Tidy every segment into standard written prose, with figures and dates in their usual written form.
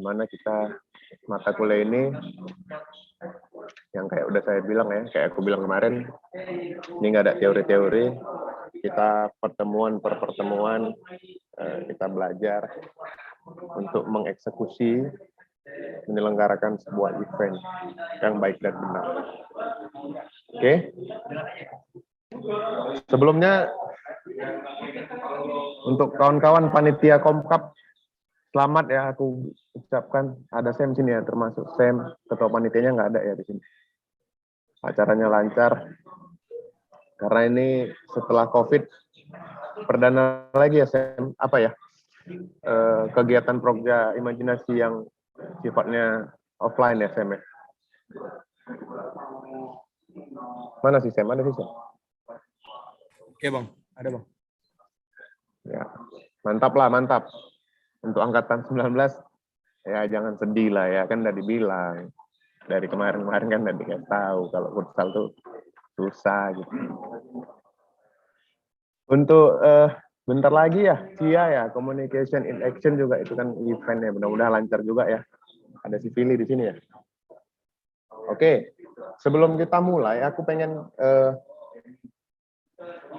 mana kita mata kuliah ini yang kayak udah saya bilang ya, kayak aku bilang kemarin, ini nggak ada teori-teori, kita pertemuan per pertemuan kita belajar untuk mengeksekusi, menyelenggarakan sebuah event yang baik dan benar. Oke. Sebelumnya untuk kawan-kawan panitia Komkap, selamat ya aku ucapkan. Ada Sam sini ya, termasuk Sam, ketua panitianya nggak ada ya di sini. Acaranya lancar karena ini setelah COVID perdana lagi ya Sam, apa ya, kegiatan Progja Imajinasi yang sifatnya offline ya Sam ya. Mana sih Sam? Ada sih Sam? Oke Bang, ada Bang. Ya, mantap lah, mantap. Untuk angkatan 19 ya jangan sedih lah ya, kan udah dibilang dari kemarin-kemarin kan udah dikasih tahu kalau futsal tuh susah gitu. Untuk bentar lagi ya CIA ya, Communication in Action juga itu kan eventnya, mudah-mudahan lancar juga ya. Ada si Vili di sini ya. Oke, sebelum kita mulai aku pengen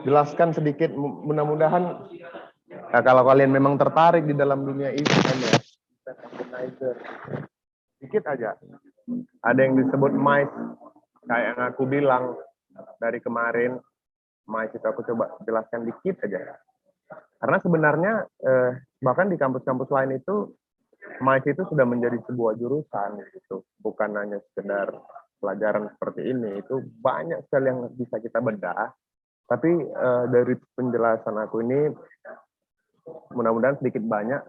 jelaskan sedikit, mudah-mudahan ya, kalau kalian memang tertarik di dalam dunia event ya, sedikit aja. Ada yang disebut MICE, kayak yang aku bilang dari kemarin, MICE itu aku coba jelaskan dikit aja. Karena sebenarnya bahkan di kampus-kampus lain itu MICE itu sudah menjadi sebuah jurusan gitu, bukan hanya sekedar pelajaran seperti ini. Itu banyak sekali yang bisa kita bedah. Tapi dari penjelasan aku ini, mudah-mudahan sedikit banyak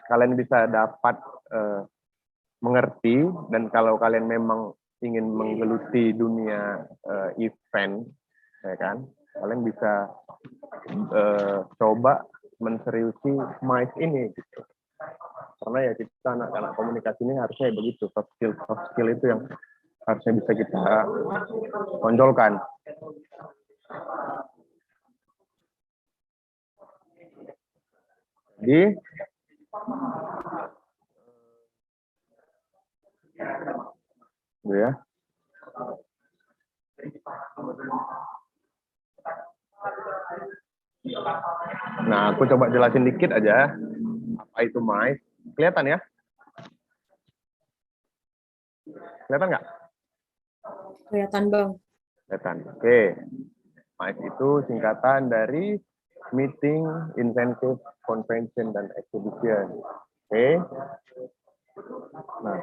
kalian bisa dapat mengerti, dan kalau kalian memang ingin menggeluti dunia event, ya kan, kalian bisa coba menseriusi MICE ini gitu. Karena ya kita anak-anak komunikasi ini harusnya begitu, soft skill itu yang harusnya bisa kita tonjolkan. Jadi ya. Nah, aku coba jelasin dikit aja apa itu MICE. Kelihatan ya? Kelihatan nggak? Kelihatan Bang. Kelihatan. Oke. MICE itu singkatan dari Meeting, Incentive, Convention, dan Exhibition. Oke. Nah,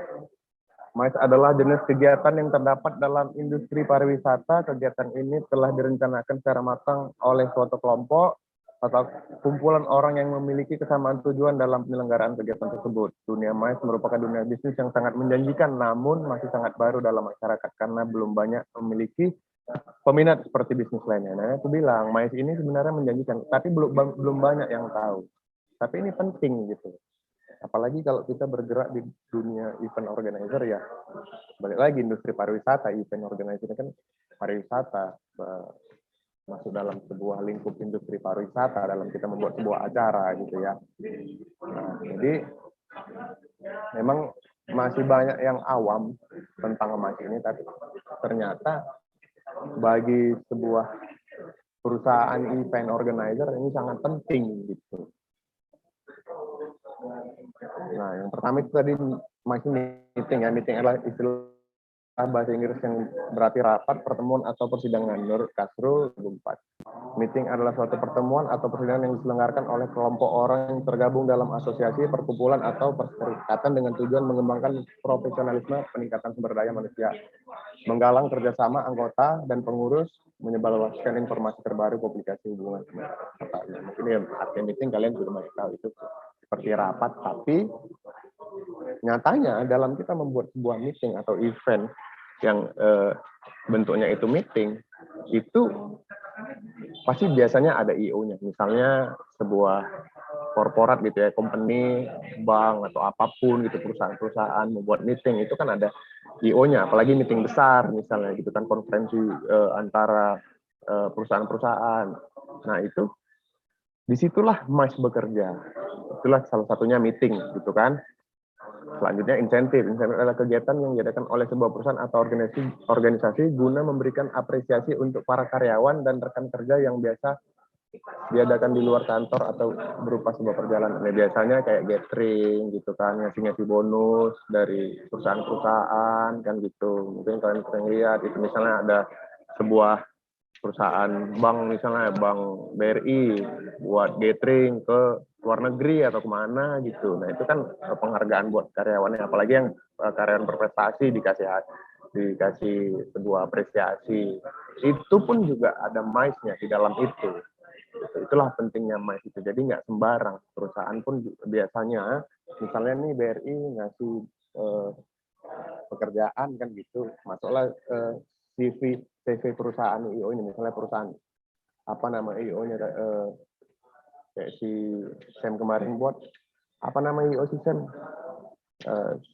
MICE adalah jenis kegiatan yang terdapat dalam industri pariwisata. Kegiatan ini telah direncanakan secara matang oleh suatu kelompok atau kumpulan orang yang memiliki kesamaan tujuan dalam penyelenggaraan kegiatan tersebut. Dunia MICE merupakan dunia bisnis yang sangat menjanjikan, namun masih sangat baru dalam masyarakat karena belum banyak memiliki peminat seperti bisnis lainnya. Nah, aku bilang MICE ini sebenarnya menjanjikan, tapi belum banyak yang tahu. Tapi ini penting gitu. Apalagi kalau kita bergerak di dunia event organizer ya, balik lagi industri pariwisata, event organizer kan pariwisata, masuk dalam sebuah lingkup industri pariwisata dalam kita membuat sebuah acara gitu ya. Nah, jadi memang masih banyak yang awam tentang MICE ini, tapi ternyata bagi sebuah perusahaan event organizer ini sangat penting gitu. Nah, yang pertama itu tadi meeting ya. Meeting adalah istilah bahasa Inggris yang berarti rapat, pertemuan, atau persidangan. Menurut Kasrul 4. Meeting adalah suatu pertemuan atau persidangan yang diselenggarakan oleh kelompok orang yang tergabung dalam asosiasi, perkumpulan, atau perserikatan dengan tujuan mengembangkan profesionalisme, peningkatan sumber daya manusia, menggalang kerjasama anggota dan pengurus, menyebarluaskan informasi terbaru, publikasi hubungan. Mungkin ya arti meeting kalian sudah masih tahu itu seperti rapat, tapi nyatanya dalam kita membuat sebuah meeting atau event yang bentuknya itu meeting, itu pasti biasanya ada IO-nya. Misalnya sebuah korporat gitu ya, company, bank, atau apapun gitu, perusahaan-perusahaan membuat meeting, itu kan ada IO-nya, apalagi meeting besar misalnya gitu kan, konferensi antara perusahaan-perusahaan. Nah, itu disitulah MICE bekerja. Itulah salah satunya meeting gitu kan. selanjutnya insentif. Insentif adalah kegiatan yang diadakan oleh sebuah perusahaan atau organisasi guna memberikan apresiasi untuk para karyawan dan rekan kerja yang biasa diadakan di luar kantor atau berupa sebuah perjalanan. Nah, biasanya kayak gathering gitu kan, ngasih bonus dari perusahaan-perusahaan kan gitu. Mungkin kalian sering lihat itu, misalnya ada sebuah perusahaan bank, misalnya Bank BRI buat gathering ke luar negeri atau kemana gitu. Nah itu kan penghargaan buat karyawannya, apalagi yang karyawan berprestasi dikasih sebuah apresiasi. Itu pun juga ada MICE-nya di dalam itu. Itulah pentingnya MICE itu. Jadi nggak sembarang. Perusahaan pun biasanya, misalnya nih BRI ngasih pekerjaan kan gitu, masuklah CV perusahaan IO ini, misalnya perusahaan apa nama IO-nya kayak si Sam kemarin buat apa nama IO si Sam,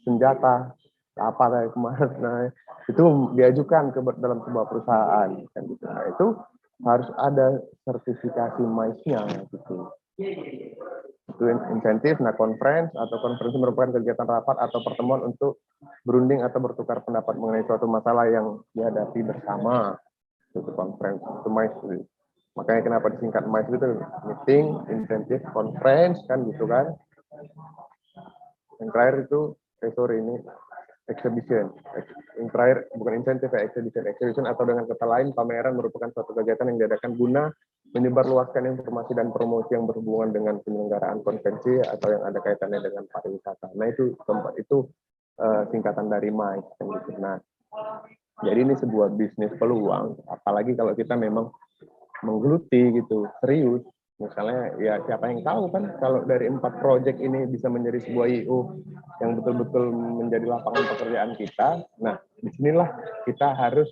senjata apa kayak kemarin. Nah itu diajukan ke dalam sebuah perusahaan kan gitu. Nah itu harus ada sertifikasi MICE-nya gitu. Itu insentif. Nah, konferensi merupakan kegiatan rapat atau pertemuan untuk berunding atau bertukar pendapat mengenai suatu masalah yang dihadapi bersama. Itu konferensi, itu MICE. Makanya kenapa disingkat MICE itu meeting, insentif, conference kan gitu kan. Yang terakhir itu ini exhibition. Yang terakhir bukan insentif ya, exhibition atau dengan kata lain pameran merupakan suatu kegiatan yang diadakan guna menyebarluaskan informasi dan promosi yang berhubungan dengan penyelenggaraan konvensi atau yang ada kaitannya dengan pariwisata. Nah itu tempat itu singkatan dari MICE kan gitu. Nah jadi ini sebuah bisnis peluang, apalagi kalau kita memang menggeluti gitu, serius. Misalnya ya siapa yang tahu kan kalau dari 4 proyek ini bisa menjadi sebuah IO yang betul-betul menjadi lapangan pekerjaan kita. Nah, disinilah kita harus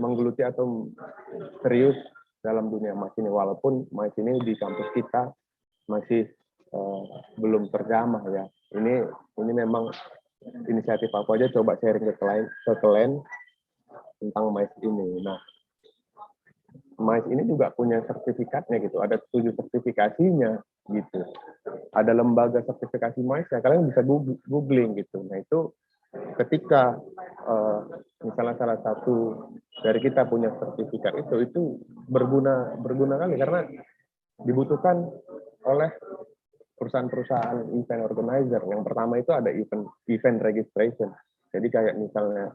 menggeluti atau serius dalam dunia MICE ini. Walaupun MICE ini di kampus kita masih belum terjamah ya. Ini memang inisiatif aku aja coba sharing ke kalian tentang MICE ini. Nah, MICE ini juga punya sertifikatnya gitu, ada 7 sertifikasinya gitu. Ada lembaga sertifikasi MICE ya, kalian bisa googling gitu. Nah itu ketika misalnya salah satu dari kita punya sertifikat itu berguna kali karena dibutuhkan oleh perusahaan-perusahaan event organizer. Yang pertama itu ada event registration. Jadi kayak misalnya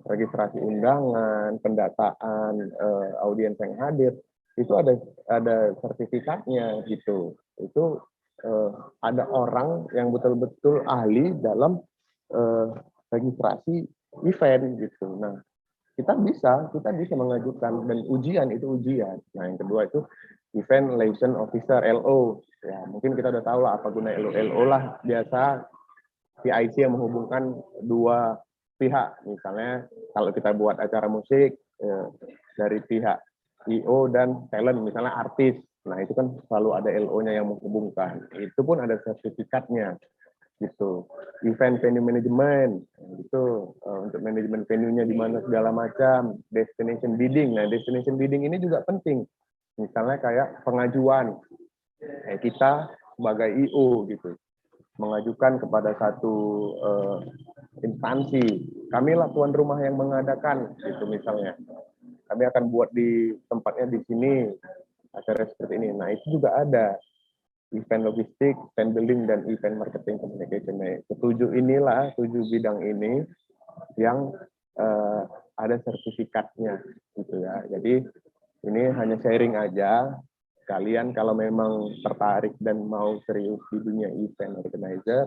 registrasi undangan, pendataan audiens yang hadir, itu ada sertifikatnya gitu. Itu ada orang yang betul-betul ahli dalam registrasi event gitu. Nah, kita bisa mengajukan dan ujian. Nah, yang kedua itu event liaison officer LO. Ya, mungkin kita udah tahu lah apa guna LO. LO lah biasa PIC yang menghubungkan dua pihak. Misalnya kalau kita buat acara musik dari pihak IO dan talent, misalnya artis. Nah, itu kan selalu ada LO-nya yang menghubungkan. Itu pun ada sertifikatnya gitu. Event venue management itu untuk manajemen venue-nya di mana segala macam. Destination bidding. Nah, destination bidding ini juga penting. Misalnya kayak pengajuan kita sebagai IO gitu, mengajukan kepada satu instansi, kamilah tuan rumah yang mengadakan gitu misalnya, kami akan buat di tempatnya di sini acara seperti ini. Nah itu juga ada event logistik, event building, dan event marketing communication. Nah, tujuh bidang ini yang ada sertifikatnya gitu ya. Jadi ini hanya sharing aja. Kalian kalau memang tertarik dan mau serius di dunia event organizer,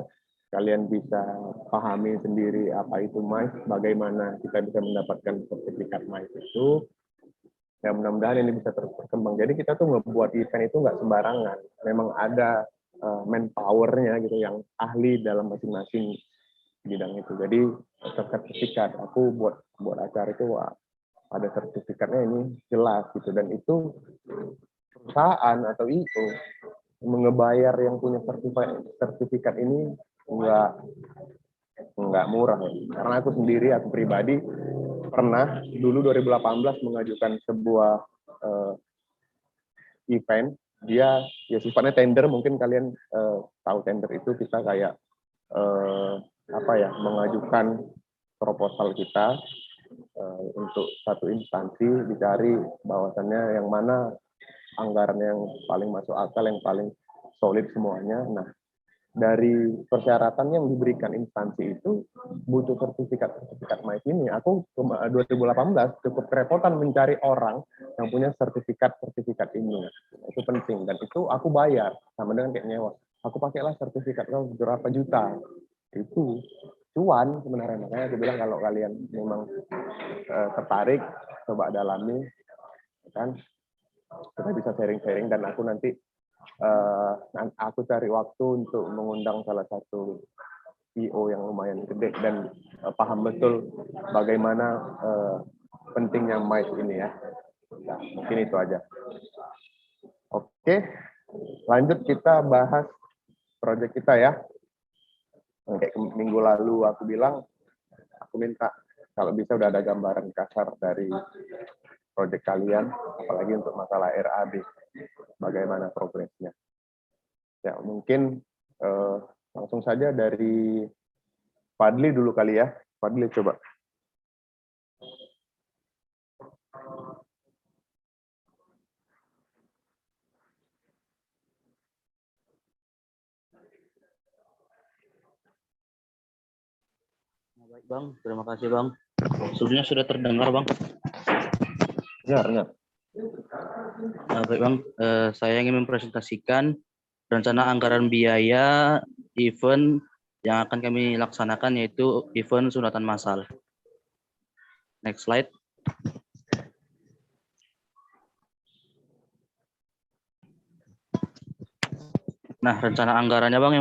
kalian bisa pahami sendiri apa itu MICE, bagaimana kita bisa mendapatkan sertifikat MICE itu. Ya mudah-mudahan ini bisa terus berkembang. Jadi kita tuh ngebuat event itu nggak sembarangan. Memang ada manpower-nya gitu yang ahli dalam masing-masing bidang itu. Jadi sertifikat aku buat acara itu ada sertifikatnya ini jelas gitu, dan itu perusahaan atau IO mengebayar yang punya sertifikat ini nggak murah ya. Karena aku pribadi pernah dulu 2018 mengajukan sebuah event. Dia ya sifatnya tender, mungkin kalian tahu tender itu kita kayak mengajukan proposal kita untuk satu instansi, dicari bahwasannya yang mana anggaran yang paling masuk akal, yang paling solid semuanya. Nah, dari persyaratan yang diberikan instansi itu butuh sertifikat MAIS ini. Aku 2018 cukup kerepotan mencari orang yang punya sertifikat ini. Itu penting, dan itu aku bayar sama dengan kayak nyewa. Aku pakailah sertifikat berapa juta. Itu cuan sebenarnya. Makanya aku bilang kalau kalian memang tertarik, coba dalami, kan kita bisa sharing-sharing, dan aku nanti aku cari waktu untuk mengundang salah satu CEO yang lumayan gede dan paham betul bagaimana pentingnya MAIS ini ya. Nah, mungkin itu aja. Oke, lanjut kita bahas proyek kita ya. Kayak minggu lalu aku bilang, aku minta kalau bisa udah ada gambaran kasar dari proyek kalian, apalagi untuk masalah RAB, bagaimana progresnya. Ya, mungkin langsung saja dari Fadli dulu kali ya. Fadli coba. Baik Bang, terima kasih Bang. Sebelumnya sudah terdengar Bang? Benar. Baik Bang, saya ingin mempresentasikan rencana anggaran biaya event yang akan kami laksanakan, yaitu event sunatan massal. Next slide. Nah, rencana anggarannya Bang,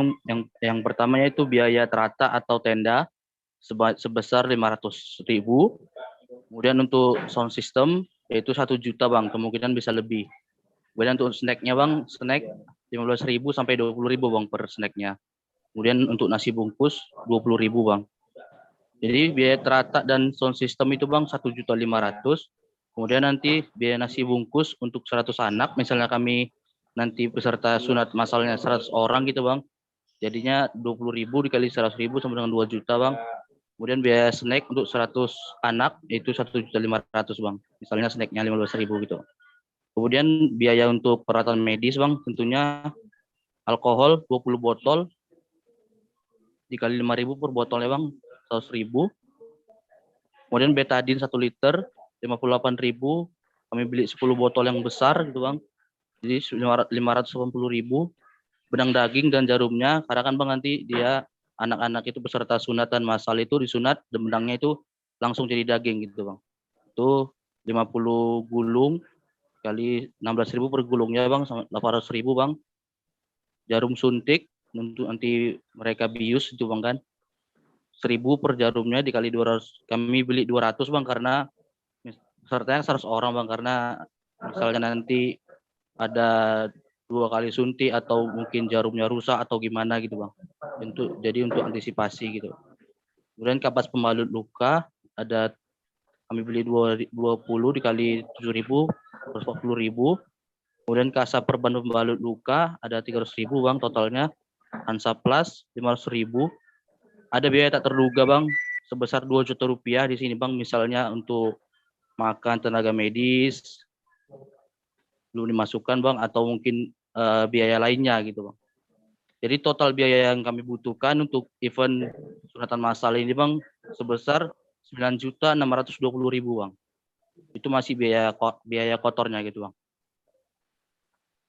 yang pertama yaitu biaya terata atau tenda sebesar 500.000. Kemudian untuk sound system yaitu 1 juta Bang, kemungkinan bisa lebih. Kemudian untuk snacknya Bang, snack 15.000 sampai 20.000 Bang per snacknya. Kemudian untuk nasi bungkus 20.000 Bang. Jadi biaya terata dan sound system itu Bang 1.500.000. Kemudian nanti biaya nasi bungkus untuk 100 anak, misalnya kami nanti peserta sunat masalnya 100 orang gitu Bang. Jadinya 20.000 dikali 100.000 sama dengan 2 juta Bang. Kemudian biaya snack untuk 100 anak itu 1.500.000 Bang. Misalnya snacknya 15.000 gitu. Kemudian biaya untuk peralatan medis Bang, tentunya alkohol 20 botol dikali 5.000 per botolnya Bang, 100.000. Kemudian betadin 1 liter 58.000. Kami beli 10 botol yang besar gitu Bang. Jadi 580.000. Benang daging dan jarumnya, karena kan Bang nanti dia anak-anak itu peserta sunatan massal itu disunat dan benangnya itu langsung jadi daging gitu Bang. Itu 50 gulung kali 16.000 per gulungnya Bang, 800.000 Bang. Jarum suntik untuk nanti mereka bius itu Bang kan. 1.000 per jarumnya dikali 200. Kami beli 200 Bang karena pesertanya 100 orang Bang, karena misalnya nanti ada 2 kali suntik atau mungkin jarumnya rusak atau gimana gitu Bang. Jadi untuk antisipasi gitu. Kemudian kapas pembalut luka ada kami beli 20 dikali 7.000 140.000. Kemudian kasa perban pembalut luka ada 300.000 Bang totalnya. Hansaplas 500.000. Ada biaya tak terduga Bang sebesar 2 juta rupiah di sini Bang, misalnya untuk makan tenaga medis belum dimasukkan Bang, atau mungkin biaya lainnya gitu Bang. Jadi total biaya yang kami butuhkan untuk event sunatan massal ini Bang sebesar 9.620.000 Bang. Itu masih biaya kotornya gitu Bang.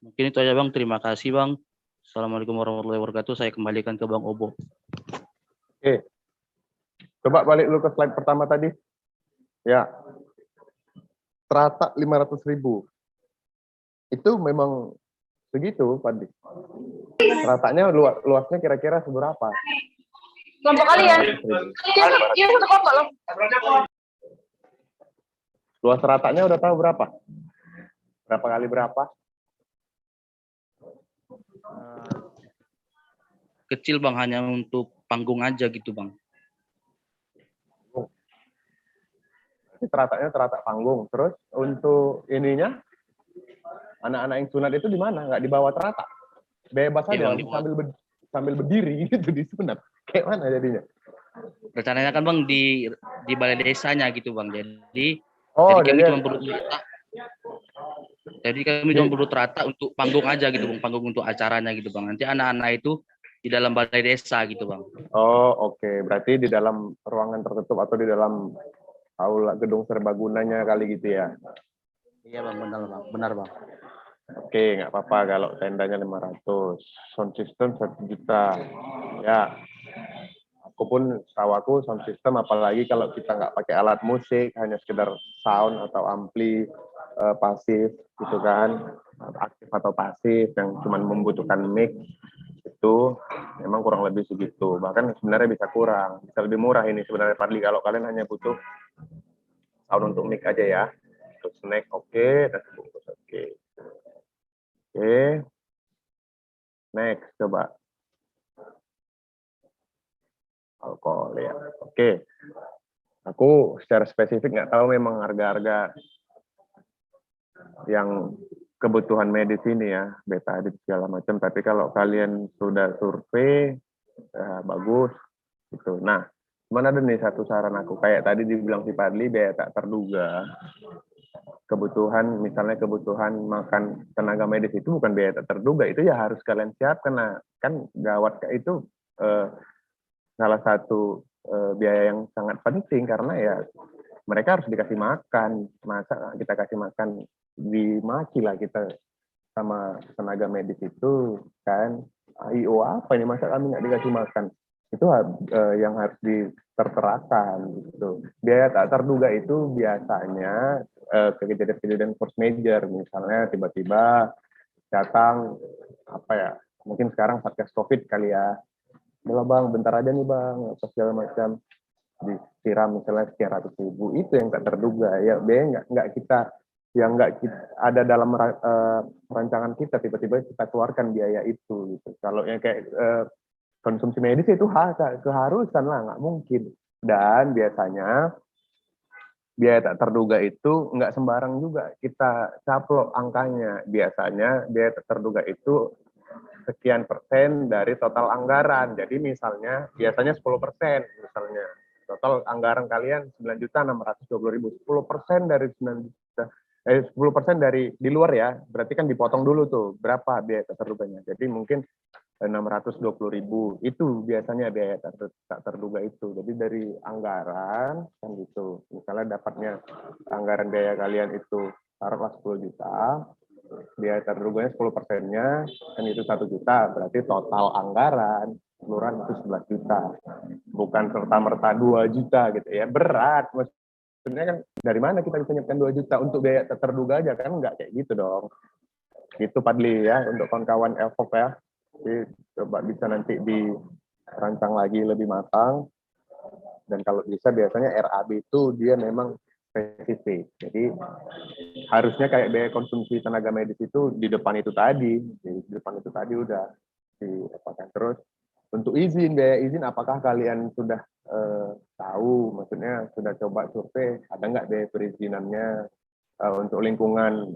Mungkin itu aja Bang, terima kasih Bang. Assalamualaikum warahmatullahi wabarakatuh. Saya kembalikan ke Bang Obo. Oke. Coba balik lu ke slide pertama tadi. Ya. Terata 500.000. Itu memang segitu, Fadli. Teratanya luasnya kira-kira seberapa? Kelompok kalian. Iya, satu kelompok loh. Luas teratanya udah tahu berapa? Berapa kali berapa? Kecil Bang, hanya untuk panggung aja gitu Bang. Teratanya terata panggung. Terus untuk ininya, anak-anak yang sunat itu di mana? Nggak dibawa terata? Bebas aja, Bang, sambil berdiri gitu di Sunat. Kayak mana jadinya? Rencananya kan Bang di balai desanya gitu Bang. Jadi Oh, kami jadi cuma perlu terata. Jadi kami cuma perlu terata untuk panggung aja gitu Bang, panggung untuk acaranya gitu Bang. Nanti anak-anak itu di dalam balai desa gitu Bang. oh, oke. Berarti di dalam ruangan tertutup atau di dalam aula gedung serbagunanya kali gitu ya. Iya Bang, benar Bang. Benar Bang. Oke, nggak apa-apa kalau tendanya 500. Sound system 1 juta. Ya, aku pun tahu aku sound system, apalagi kalau kita nggak pakai alat musik, hanya sekedar sound atau ampli pasif gitu kan, aktif atau pasif yang cuma membutuhkan mic, itu memang kurang lebih segitu. Bahkan sebenarnya bisa kurang, bisa lebih murah ini sebenarnya Padli, kalau kalian hanya butuh sound untuk mic aja ya. Untuk snack oke, dan bungkus oke. Oke, next coba. Alkohol ya. Oke. Aku secara spesifik nggak tahu memang harga-harga yang kebutuhan medis ini ya, betadine segala macam. Tapi kalau kalian sudah survei, bagus gitu. Nah, cuman ada nih satu saran aku. Kayak tadi dibilang si Padli, biaya tak terduga. Kebutuhan, misalnya kebutuhan makan tenaga medis itu bukan biaya tak terduga. Itu ya harus kalian siapkan. Nah, kan gawat itu salah satu biaya yang sangat penting karena ya mereka harus dikasih makan. Masa kita kasih makan dimaki lah kita sama tenaga medis itu kan. IO apa ini, masa kami nggak dikasih makan? Itu yang harus diterterakan gitu. Biaya tak terduga itu biasanya kejadian-kejadian force major, misalnya tiba-tiba datang apa ya, mungkin sekarang satgas COVID kali ya. Udah bang, bentar aja nih bang, apa segala macam, disiram misalnya sekian ratus ribu, itu yang tak terduga ya. Biaya nggak kita yang nggak ada dalam rancangan kita, tiba-tiba kita keluarkan biaya itu gitu. Kalau yang kayak konsumsi medis itu keharusan lah, nggak mungkin. Dan biasanya biaya tak terduga itu nggak sembarang juga kita caplok angkanya. Biasanya biaya tak terduga itu sekian persen dari total anggaran. Jadi misalnya biasanya 10%, misalnya total anggaran kalian 9.620.000, 10% dari 10% dari di luar ya, berarti kan dipotong dulu tuh berapa biaya tak terduganya. Jadi mungkin 620.000 itu biasanya biaya tak terduga itu. Jadi dari anggaran kan gitu. Misalnya dapatnya anggaran biaya kalian itu taruhlah 10 juta, biaya terduganya 10%-nya kan itu 1 juta, berarti total anggaran kelurahan itu 11 juta. Bukan serta-merta 2 juta gitu ya. Berat. Maksudnya kan dari mana kita bisa nyiapkan 2 juta untuk biaya tak terduga aja, kan nggak kayak gitu dong. Gitu Padli ya untuk kawan-kawan Evok ya. Jadi coba bisa nanti dirancang lagi lebih matang, dan kalau bisa biasanya RAB itu dia memang spesifik. Jadi harusnya kayak biaya konsumsi tenaga medis itu di depan itu tadi udah diapakan. Terus untuk izin, biaya izin, apakah kalian sudah tahu, maksudnya sudah coba survei ada nggak biaya perizinannya untuk lingkungan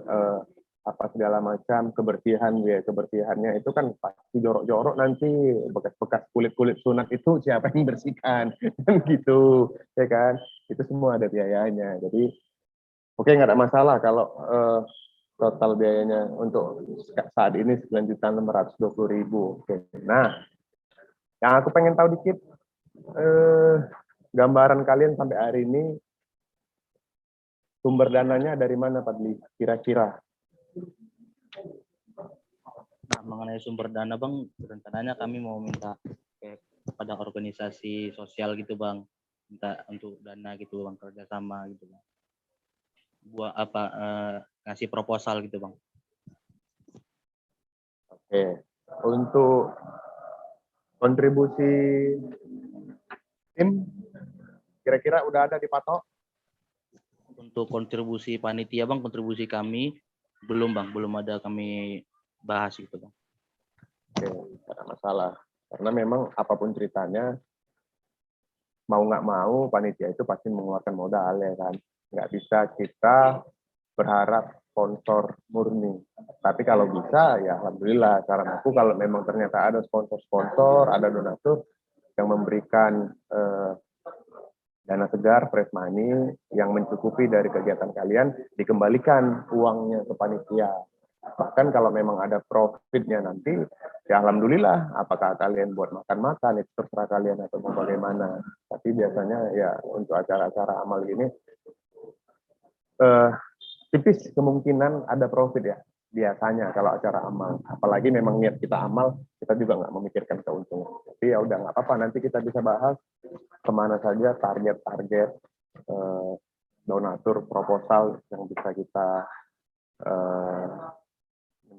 apa segala macam, kebersihannya itu kan pasti jorok-jorok nanti, bekas-bekas kulit-kulit sunat itu siapa yang bersihkan kan gitu ya kan, itu semua ada biayanya. Jadi oke, nggak ada masalah kalau total biayanya untuk saat ini 9.620.000. Oke. Nah, yang aku pengen tahu dikit gambaran kalian sampai hari ini, sumber dananya dari mana Padli kira-kira? Nah, mengenai sumber dana Bang, rencananya kami mau minta kepada organisasi sosial gitu Bang, minta untuk dana gitu Bang, kerjasama gitu Bang, buat apa ngasih proposal gitu Bang. Oke, untuk kontribusi tim kira-kira udah ada dipatok? Untuk kontribusi panitia Bang, kontribusi kami belum Bang, belum ada kami bahas gitu Bang. Oke, tidak ada masalah. Karena memang apapun ceritanya, mau nggak mau panitia itu pasti mengeluarkan modal ya kan. Nggak bisa kita berharap sponsor murni. Tapi kalau bisa, ya alhamdulillah. Saran aku kalau memang ternyata ada sponsor-sponsor, ada donatur yang memberikan dana segar, fresh money, yang mencukupi dari kegiatan kalian, dikembalikan uangnya ke panitia. Bahkan kalau memang ada profitnya nanti, ya alhamdulillah, apakah kalian buat makan-makan, itu terserah kalian atau mau bagaimana. Tapi biasanya ya untuk acara-acara amal ini, tipis kemungkinan ada profit ya, biasanya kalau acara amal. Apalagi memang niat kita amal, kita juga nggak memikirkan keuntungan. Tapi ya udah nggak apa-apa, nanti kita bisa bahas kemana saja target-target donatur proposal yang bisa kita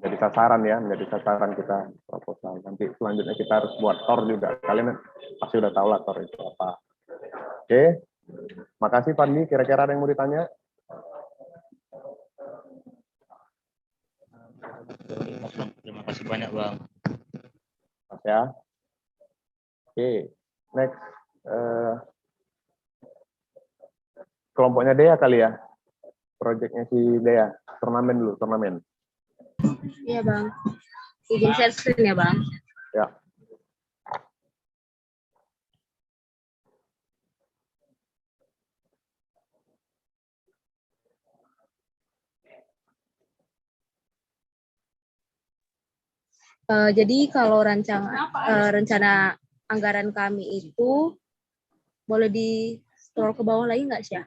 menjadi sasaran kita proposal. Nanti selanjutnya kita harus buat TOR juga. Kalian pasti udah tahu lah TOR itu apa. Oke, makasih Fadli. Kira-kira ada yang mau ditanya? Terima kasih banyak Bang. Mas ya. Oke, next. Kelompoknya Dea kali ya. Proyeknya si Dea. Turnamen dulu, turnamen. Iya Bang. Izin share screen ya Bang. Ya. Jadi kalau rencana anggaran kami itu boleh di scroll ke bawah lagi nggak sih ya?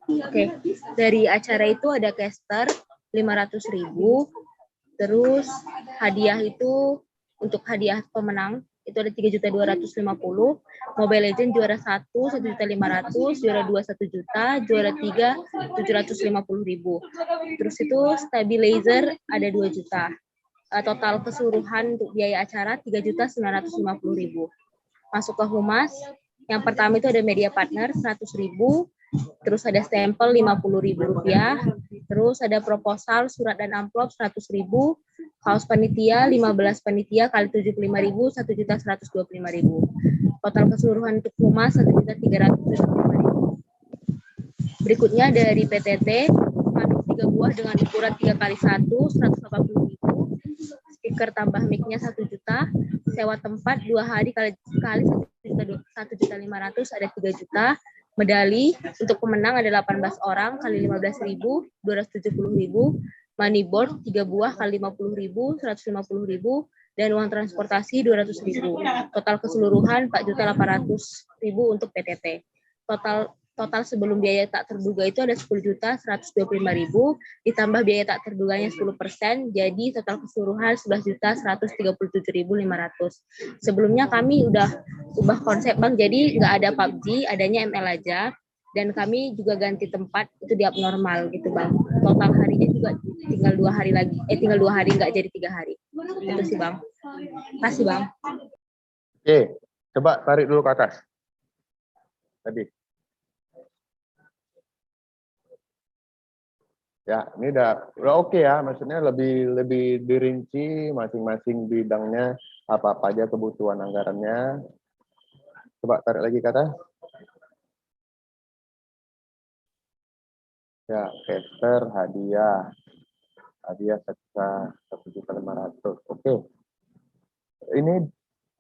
Oke, dari acara itu ada caster 500.000, terus hadiah itu untuk hadiah pemenang itu ada 3.250.000, Mobile Legends juara 1 1.500.000, juara 2 1 juta, juara 3 750.000. Terus itu stabilizer ada 2 juta. Total keseluruhan untuk biaya acara 3.950.000. Masuk ke humas, yang pertama itu ada media partner 100.000, terus ada stempel Rp50.000, terus ada proposal surat dan amplop 100.000, kaos panitia 15 panitia kali 75.000 1.125.000. Total keseluruhan untuk humas 1.375.000. Berikutnya dari PTT handuk 3 buah dengan ukuran 3x1 180.000. Speaker tambah mic-nya 1 juta, sewa tempat 2 hari kali 1.500.000 ada 3 juta. Medali untuk pemenang ada 18 orang kali 15.000 270.000, money board 3 buah kali 50.000 150.000, dan uang transportasi 200.000. Total keseluruhan 4.800.000 untuk PTT. Total sebelum biaya tak terduga itu ada 10.125.000, ditambah biaya tak terduganya 10%, jadi total keseluruhan 11.137.500. Sebelumnya kami udah ubah konsep Bang, jadi nggak ada PUBG, adanya ML aja, dan kami juga ganti tempat itu di abnormal gitu Bang. Total harinya juga tinggal 2 hari lagi, tinggal 2 hari nggak jadi 3 hari. Itu sih Bang. Kasih Bang. Oke, coba tarik dulu ke atas. Tadi. Ya, ini udah oke ya, maksudnya lebih dirinci masing-masing bidangnya apa aja kebutuhan anggarannya. Coba tarik lagi ke atas. Ya, caster, hadiah 1.500.000. Oke. Ini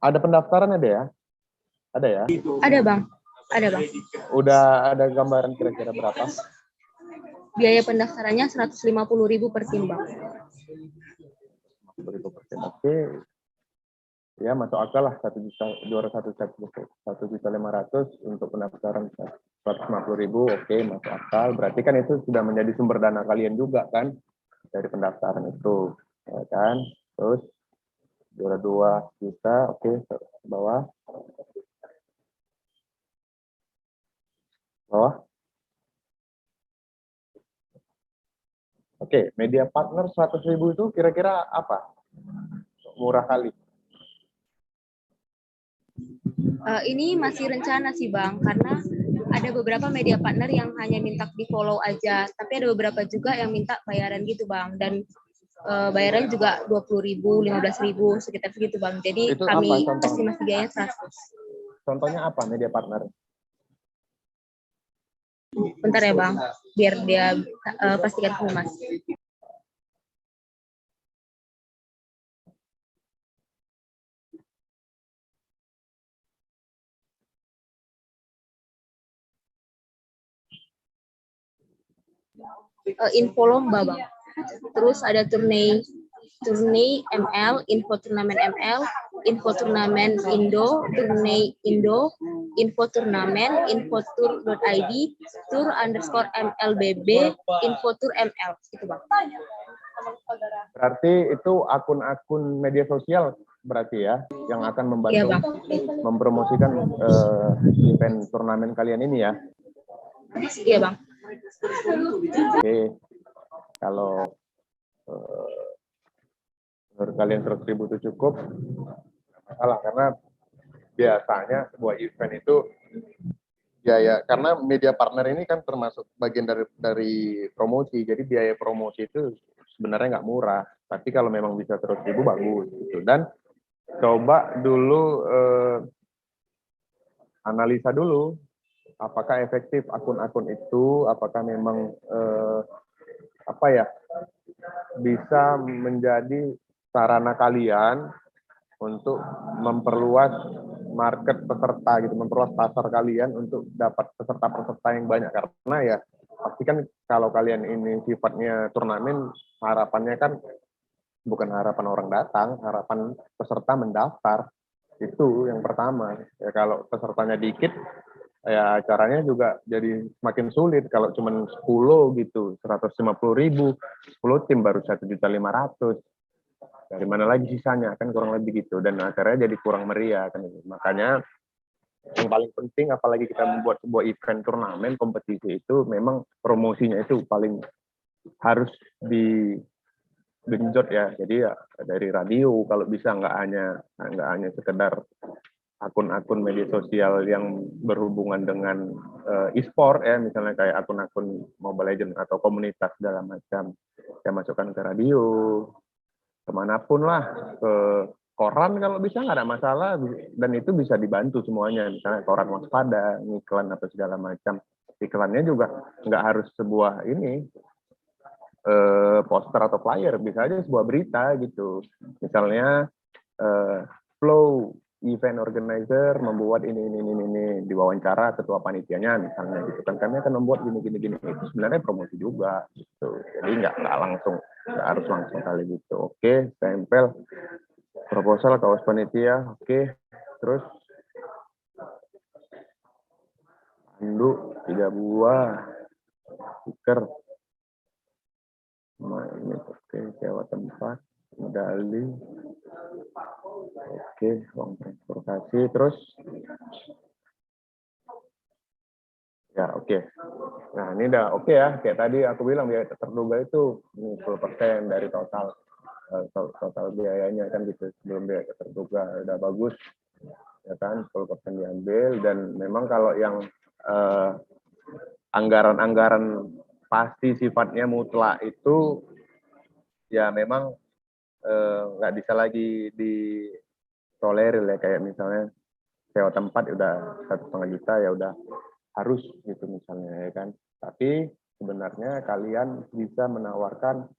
ada pendaftaran ada ya? Ada ya? Ada Bang. Udah ada gambaran kira-kira berapa? Biaya pendaftarannya 150.000 per tim Bang. 1.000 per tim. Oke. Ya, masuk akal lah 1.500.000 untuk pendaftaran 150.000. Oke, masuk akal. Berarti kan itu sudah menjadi sumber dana kalian juga kan dari pendaftaran itu, ya kan? Terus juara 2 juta, oke, bawah. Oke, media partner 100.000 itu kira-kira apa? Murah kali. Ini masih rencana sih Bang, karena ada beberapa media partner yang hanya minta di follow aja, tapi ada beberapa juga yang minta bayaran gitu Bang, dan bayaran juga 20.000, 15.000 sekitar segitu Bang. Jadi itu kami estimasi biayanya 100. Contohnya apa media partner? Bentar ya Bang, biar dia pastikan dulu Mas. Info lomba Bang. Terus ada turnamen ML, info turnamen ML, info turnamen Indo, turnai Indo, info turnamen, infotur.id, tur_MLBB, infotur ML, gitu Bang. Berarti itu akun-akun media sosial berarti ya, yang akan membantu Iya Bang. mempromosikan event turnamen kalian ini ya. Iya Bang. Oke, kalau menurut kalian 100.000 itu cukup, nggak masalah, karena biasanya sebuah event itu biaya, karena media partner ini kan termasuk bagian dari promosi, jadi biaya promosi itu sebenarnya nggak murah, tapi kalau memang bisa 100.000 bagus gitu. Dan coba dulu analisa dulu apakah efektif akun-akun itu, apakah memang apa ya, bisa menjadi sarana kalian untuk memperluas market peserta gitu, memperluas pasar kalian untuk dapat peserta-peserta yang banyak. Karena ya pasti kan kalau kalian ini sifatnya turnamen, harapannya kan bukan harapan orang datang, harapan peserta mendaftar. Itu yang pertama. Ya kalau pesertanya dikit, ya acaranya juga jadi semakin sulit. Kalau cuma 10 gitu, 150.000, 10 tim baru 1.500.000. Dari mana lagi sisanya, kan kurang lebih gitu. Dan acaranya jadi kurang meriah kan. Makanya yang paling penting, apalagi kita membuat sebuah event turnamen kompetisi, itu memang promosinya itu paling harus digenjot ya. Jadi ya dari radio kalau bisa, nggak hanya sekedar akun-akun media sosial yang berhubungan dengan e-sport ya, misalnya kayak akun-akun Mobile Legends atau komunitas segala macam. Saya masukkan ke radio, kemanapun lah, ke koran kalau bisa, nggak ada masalah, dan itu bisa dibantu semuanya, misalnya koran waspada, iklan atau segala macam. Iklannya juga nggak harus sebuah ini poster atau flyer, bisa aja sebuah berita gitu, misalnya Flow event organizer membuat ini diwawancara ketua panitianya misalnya gitu kan, kami akan membuat gini, itu sebenarnya promosi juga gitu. Jadi nggak harus langsung kali gitu. Oke, tempel proposal kaos panitia. Oke, terus handuk 3 buah, stiker, nah ini oke, sewa tempat, medali, oke, uang transportasi, terus ya oke. Nah ini udah oke ya, kayak tadi aku bilang biaya terduga itu 10% dari total biayanya kan gitu, sebelum biaya terduga, udah bagus ya kan, 10% diambil. Dan memang kalau yang anggaran-anggaran pasti sifatnya mutlak itu ya memang nggak bisa lagi ditolerir ya, kayak misalnya sewa tempat udah 1,5 juta ya udah harus gitu misalnya ya kan. Tapi sebenarnya kalian bisa menawarkan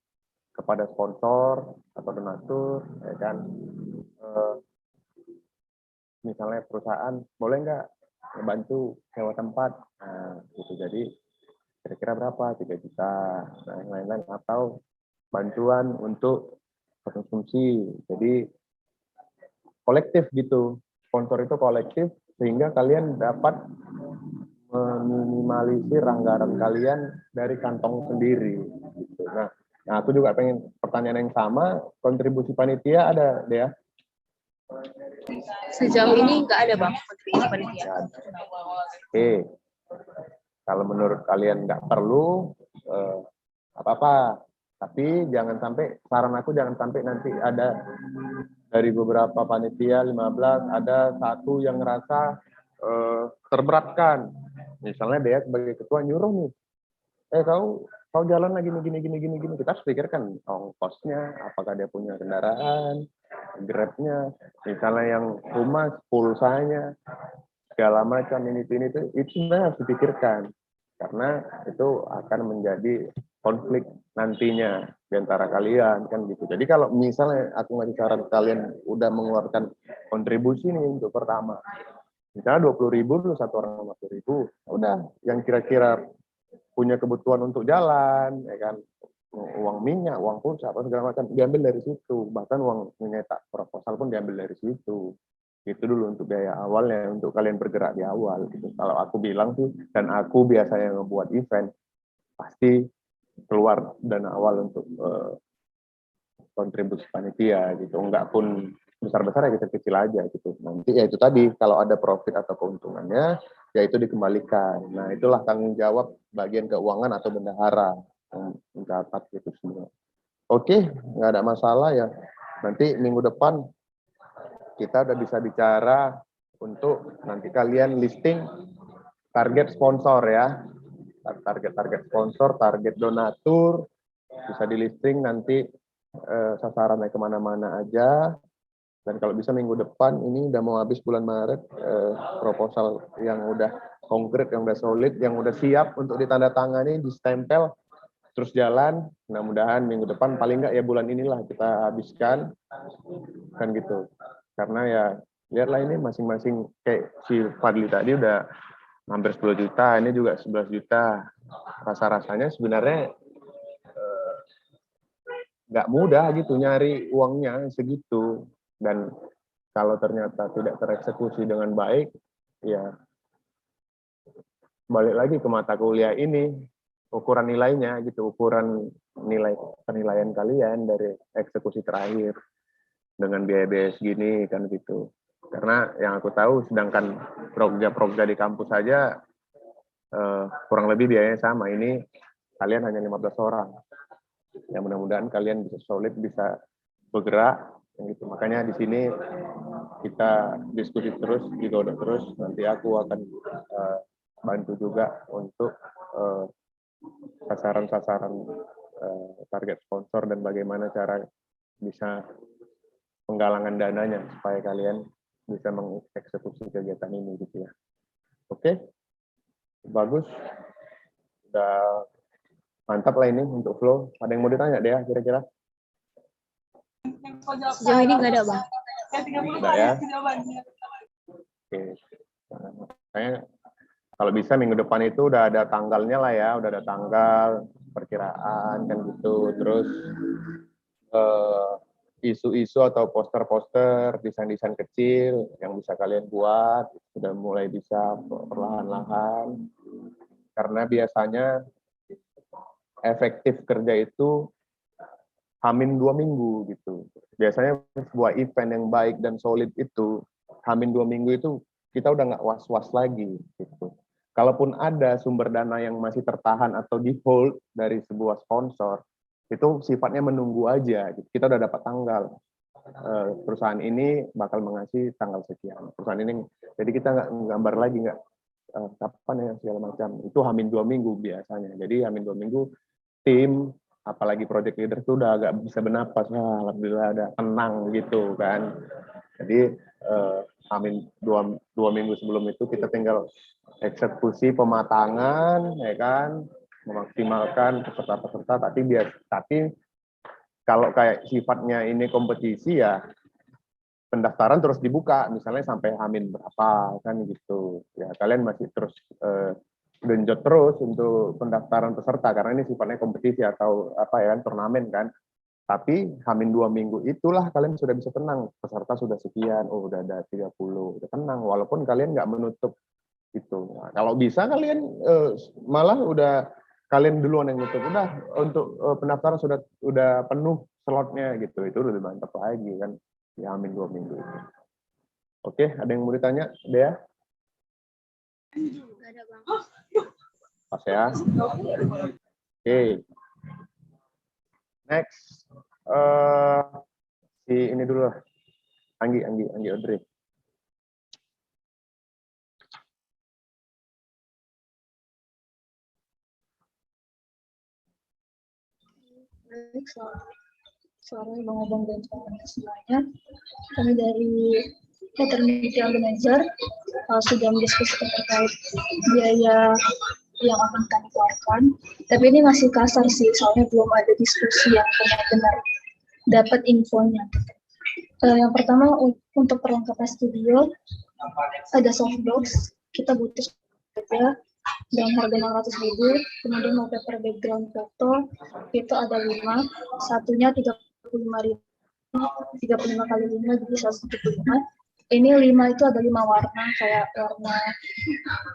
kepada sponsor atau donatur ya kan, misalnya perusahaan boleh nggak membantu sewa tempat, nah gitu. Jadi kira-kira berapa, 3 juta, nah yang lain-lain, atau bantuan untuk konsumsi. Jadi kolektif gitu, sponsor itu kolektif, sehingga kalian dapat meminimalisir anggaran kalian dari kantong sendiri gitu. Nah aku juga pengen pertanyaan yang sama, kontribusi panitia ada deh ya? Sejauh ini nggak ada Bang kontribusi panitia. Oke, kalau menurut kalian nggak perlu, apa-apa. Tapi jangan sampai, saran aku jangan sampai nanti ada dari beberapa panitia 15, ada satu yang ngerasa terberatkan. Misalnya dia sebagai ketua nyuruh nih, kau jalan lagi gini. Kita harus pikirkan ongkosnya, apakah dia punya kendaraan, Grabnya, misalnya yang rumah, pulsanya, segala macam ini itu sebenarnya harus dipikirkan karena itu akan menjadi konflik nantinya di antara kalian kan gitu. Jadi kalau misalnya aku ngasih saran kalian udah mengeluarkan kontribusi nih untuk pertama, misalnya 20.000 dulu satu orang 50.000, udah yang kira-kira punya kebutuhan untuk jalan, ya kan, uang minyak, uang pulsa, apa segala macam diambil dari situ. Bahkan uang menyetak proposal pun diambil dari situ. Itu dulu untuk biaya awalnya, untuk kalian bergerak di awal. Gitu. Kalau aku bilang sih, dan aku biasanya ngebuat event, pasti keluar dana awal untuk kontribusi panitia gitu. Enggak pun besar-besar ya kecil-kecil aja gitu. Nanti ya itu tadi, kalau ada profit atau keuntungannya, ya itu dikembalikan. Nah itulah tanggung jawab bagian keuangan atau bendahara yang mencatat gitu semua. Oke, nggak ada masalah ya. Nanti minggu depan kita udah bisa bicara untuk nanti kalian listing target sponsor ya. Target sponsor, target donatur, bisa di listing nanti sasarannya kemana-mana aja. Dan kalau bisa minggu depan, ini udah mau habis bulan Maret, proposal yang udah konkret, yang udah solid, yang udah siap untuk ditandatangani, distempel, terus jalan. Mudah-mudahan minggu depan, paling nggak ya bulan inilah kita habiskan, kan gitu. Karena ya, lihatlah ini masing-masing, kayak si Fadli tadi udah hampir 10 juta, ini juga 11 juta. Rasa-rasanya sebenarnya nggak mudah gitu nyari uangnya segitu. Dan kalau ternyata tidak tereksekusi dengan baik, ya balik lagi ke mata kuliah ini, ukuran nilainya gitu, ukuran nilai penilaian kalian dari eksekusi terakhir dengan biaya-biaya segini kan gitu. Karena yang aku tahu, sedangkan progja di kampus saja kurang lebih biayanya sama. Ini kalian hanya 15 orang. Ya mudah-mudahan kalian bisa solid, bisa bergerak gitu. Makanya di sini kita diskusi terus, digodok terus. Nanti aku akan bantu juga untuk sasaran-sasaran target sponsor dan bagaimana cara bisa penggalangan dananya supaya kalian bisa mengeksekusi kegiatan ini gitu ya. Oke, bagus. Udah mantap lah ini untuk flow. Ada yang mau ditanya deh kira-kira? Sejauh ini nggak ada, Bang. Enggak ya? Oke. Makanya kalau bisa minggu depan itu udah ada tanggalnya lah ya, udah ada tanggal perkiraan kan gitu. Terus isu-isu atau poster-poster, desain-desain kecil yang bisa kalian buat, sudah mulai bisa perlahan-lahan. Karena biasanya efektif kerja itu Hamin 2 minggu gitu. Biasanya sebuah event yang baik dan solid itu Hamin 2 minggu itu kita udah nggak was-was lagi gitu. Kalaupun ada sumber dana yang masih tertahan atau di hold dari sebuah sponsor, itu sifatnya menunggu aja. Gitu. Kita udah dapat tanggal. Perusahaan ini bakal mengasih tanggal sekian. Perusahaan ini, jadi kita nggak gambar lagi nggak kapan ya segala macam. Itu Hamin 2 minggu biasanya. Jadi Hamin 2 minggu tim apalagi project leader itu udah agak bisa bernapas, alhamdulillah ada tenang gitu kan. Jadi amin dua minggu sebelum itu kita tinggal eksekusi pematangan, ya kan, memaksimalkan peserta-peserta. Tapi kalau kayak sifatnya ini kompetisi ya pendaftaran terus dibuka, misalnya sampai amin berapa kan gitu. Ya kalian masih terus genjot terus untuk pendaftaran peserta karena ini sifatnya kompetisi atau apa ya kan, turnamen kan. Tapi Hamin 2 minggu itulah kalian sudah bisa tenang, peserta sudah sekian, oh udah ada 30, udah tenang walaupun kalian nggak menutup itu. Nah, kalau bisa kalian malah udah kalian duluan yang nutup, udah untuk pendaftaran sudah penuh slotnya gitu, itu lebih mantap lagi kan di Hamin 2 minggu itu. Oke, ada yang mau ditanya, Dea? Nggak ada, Bang. Pas ya. Oke. Next. Si ini dulu lah. Anggi Audrey. Baik, suaranya Bang Obong dan semuanya. Kami dari maternity organizer sudah mendiskusikan terkait biaya yang akan kami keluarkan. Tapi ini masih kasar sih, soalnya belum ada diskusi yang benar-benar dapat infonya. Yang pertama untuk perlengkapan studio ada softbox, kita butuh saja dengan harga 600.000. Kemudian wallpaper background foto itu ada 5, satunya 35.000, 35 kali 5 jadi 175. Ini 5 itu ada 5 warna, kayak warna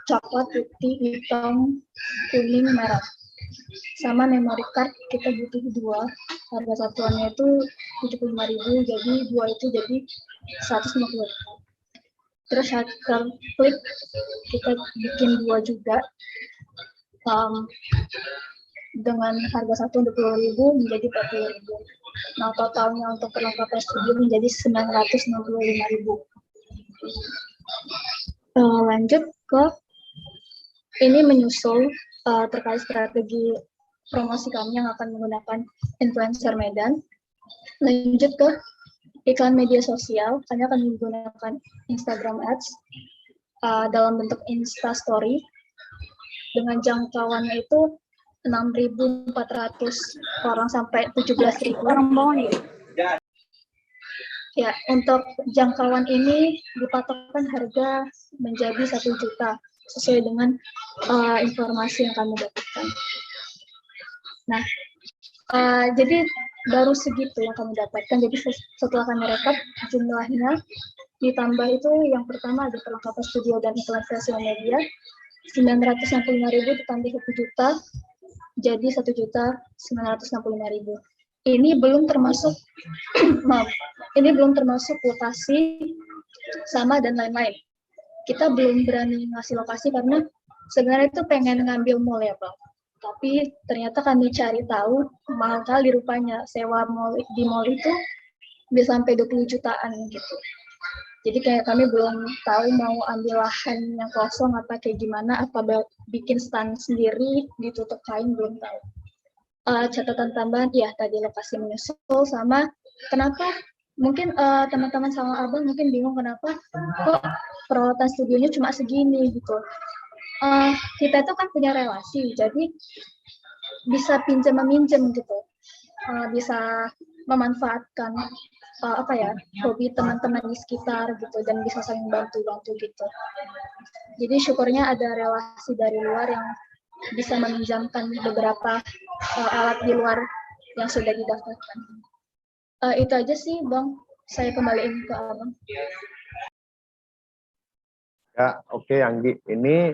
coklat, putih, hitam, kuning, merah. Sama memory card kita butuh 2, harga satuannya itu 75.000, jadi 2 itu jadi 150. Terus shutter flip kita bikin 2 juga, dengan harga 120.000 menjadi 40.000. Nah, totalnya untuk perlengkapan studio menjadi 965.000. Lanjut ke ini menyusul terkait strategi promosi kami yang akan menggunakan influencer Medan. Lanjut ke iklan media sosial, kami akan menggunakan Instagram Ads dalam bentuk Insta Story dengan jangkauannya itu 6.400 orang sampai 17.000 orang. Ya, untuk jangkauan ini dipatokkan harga menjadi 1 juta sesuai dengan informasi yang kami dapatkan. Nah, jadi baru segitu yang kami dapatkan. Jadi setelah kami rekap jumlahnya ditambah itu yang pertama ada perlengkapan studio dan iklan sosial media 965.000 ditambah 1 juta jadi 1.965.000. Ini belum termasuk maaf, ini belum termasuk lokasi sama dan lain-lain. Kita belum berani ngasih lokasi karena sebenarnya itu pengen ngambil mall ya Bang. Tapi ternyata kami cari tahu mahal kali rupanya sewa mall di mall itu bisa sampai 20 jutaan gitu. Jadi kayak kami belum tahu mau ambil lahan yang kosong apa kayak gimana, apa bikin stand sendiri ditutup kain, belum tahu. Catatan tambahan ya tadi lokasi menyusul sama kenapa mungkin teman-teman sama abang mungkin bingung kenapa kok perawatan studionya cuma segini gitu. Kita itu kan punya relasi, jadi bisa pinjam meminjam gitu, bisa memanfaatkan hobi teman-teman di sekitar gitu dan bisa saling bantu-bantu gitu. Jadi syukurnya ada relasi dari luar yang bisa meminjamkan beberapa alat di luar yang sudah didaftarkan. Itu aja sih Bang, saya kembaliin ke Abang. Ya, oke Anggi. Ini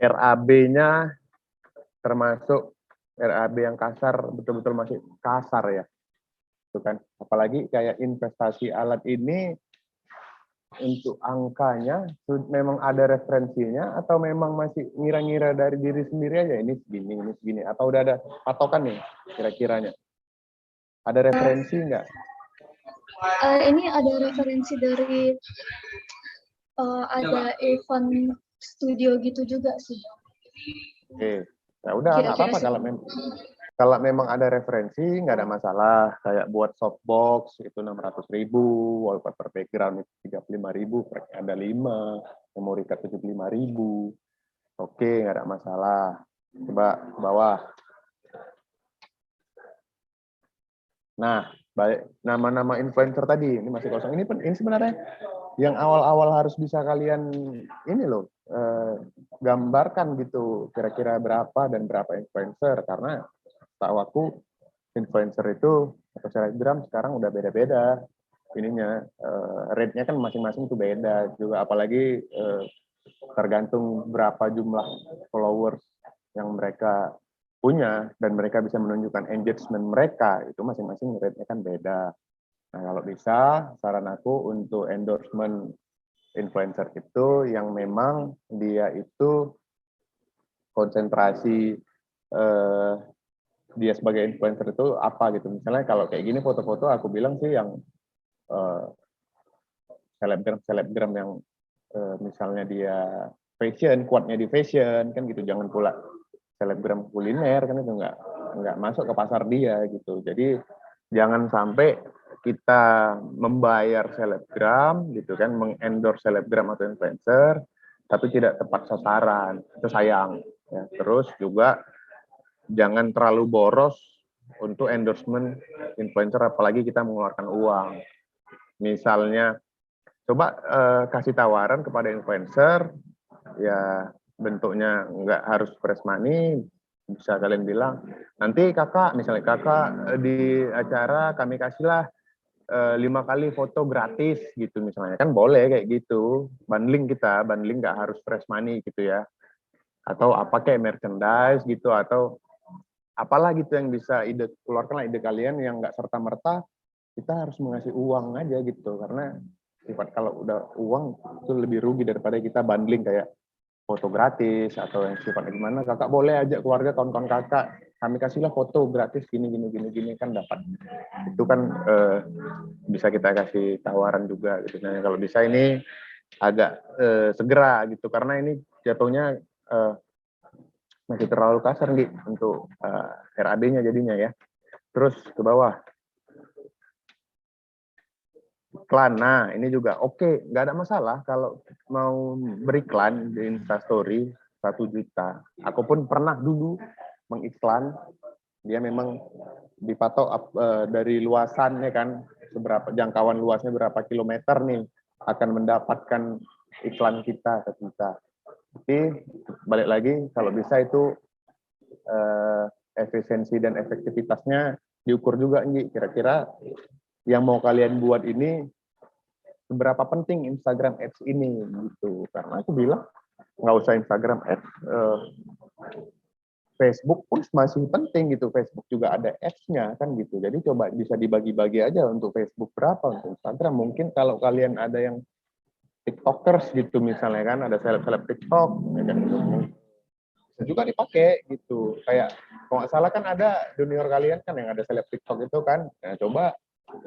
RAB-nya termasuk RAB yang kasar, betul-betul masih kasar ya. Itu kan. Apalagi kayak investasi alat ini untuk angkanya memang ada referensinya atau memang masih ngira-ngira dari diri sendiri aja ini segini atau udah ada patokan nih kira-kiranya? Ada referensi nggak? Ini ada referensi dari ada event studio gitu juga sih. Oke, ya udah nggak apa-apa kalau memang ada referensi nggak ada masalah. Kayak buat softbox itu 600.000, wallpaper background itu 35.000, ada 5, memory card 75.000. Oke, nggak ada masalah. Coba ke bawah. Nah, baik nama-nama influencer tadi ini masih kosong. Ini sebenarnya yang awal-awal harus bisa kalian ini loh gambarkan gitu kira-kira berapa dan berapa influencer karena tahu aku influencer itu atau selebgram sekarang udah beda-beda ininya rate-nya kan masing-masing tuh beda juga apalagi tergantung berapa jumlah followers yang mereka punya dan mereka bisa menunjukkan engagement mereka itu masing-masing rate-nya kan beda. Nah kalau bisa saran aku untuk endorsement influencer itu yang memang dia itu konsentrasi dia sebagai influencer itu apa gitu. Misalnya kalau kayak gini foto-foto aku bilang sih yang selebgram yang misalnya dia fashion, kuatnya di fashion kan gitu. Jangan pula selebgram kuliner kan itu nggak masuk ke pasar dia gitu. Jadi jangan sampai kita membayar selebgram gitu kan, mengendorse selebgram atau influencer, tapi tidak tepat sasaran, itu sayang. Ya. Terus juga jangan terlalu boros untuk endorsement influencer, apalagi kita mengeluarkan uang. Misalnya, coba kasih tawaran kepada influencer, ya bentuknya nggak harus press money, bisa kalian bilang, nanti kakak, misalnya kakak di acara kami kasihlah 5 kali foto gratis gitu misalnya, kan boleh kayak gitu, bundling nggak harus press money gitu ya, atau apa kayak merchandise gitu, atau apalah gitu yang bisa keluarkanlah ide kalian yang nggak serta merta kita harus mengasih uang aja gitu, karena sifat kalau udah uang itu lebih rugi daripada kita bundling kayak foto gratis atau yang sifatnya gimana. Kakak boleh ajak keluarga, kawan-kawan kakak, kami kasihlah foto gratis gini kan dapat. Itu kan bisa kita kasih tawaran juga gitu. Nah, kalau bisa ini agak segera gitu, karena ini jatuhnya masih terlalu kasar nih untuk RAB-nya jadinya ya. Terus ke bawah. Iklan, nah ini juga oke, nggak ada masalah kalau mau beriklan di Instastory 1 juta. Aku pun pernah dulu mengiklan, dia memang dipatok dari luasannya kan, seberapa jangkauan luasnya berapa kilometer nih akan mendapatkan iklan kita 1 juta. Tapi balik lagi kalau bisa itu efisiensi dan efektivitasnya diukur juga nih, kira-kira yang mau kalian buat ini seberapa penting Instagram Ads ini gitu. Karena aku bilang nggak usah Instagram Ads, Facebook pun masih penting gitu. Facebook juga ada ads-nya kan gitu. Jadi coba bisa dibagi-bagi aja, untuk Facebook berapa, untuk Instagram mungkin kalau kalian ada yang TikTokers gitu misalnya kan, ada seleb-seleb TikTok ya kan gitu. Bisa juga dipakai gitu. Kayak kalau nggak salah kan ada junior kalian kan yang ada seleb TikTok itu kan. Nah, coba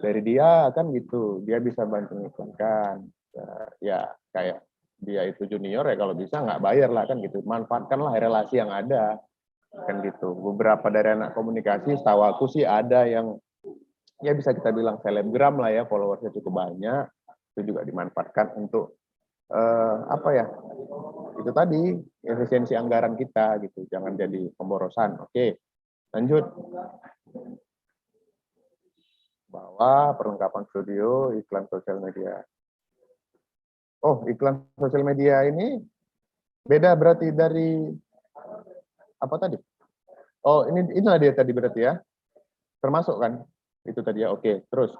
dari dia kan gitu, dia bisa bantu iklankan. Ya kayak dia itu junior ya, kalau bisa nggak bayar lah kan gitu, manfaatkanlah relasi yang ada kan gitu. Beberapa dari anak komunikasi setahu aku sih ada yang ya bisa kita bilang selebgram lah ya, followersnya cukup banyak, itu juga dimanfaatkan untuk apa ya, itu tadi efisiensi anggaran kita gitu, jangan jadi pemborosan. Oke, lanjut. Bawah perlengkapan studio, iklan sosial media. Oh, iklan sosial media ini beda berarti dari apa tadi? Oh, inilah dia tadi berarti ya. Termasuk kan? Itu tadi ya. Oke, terus.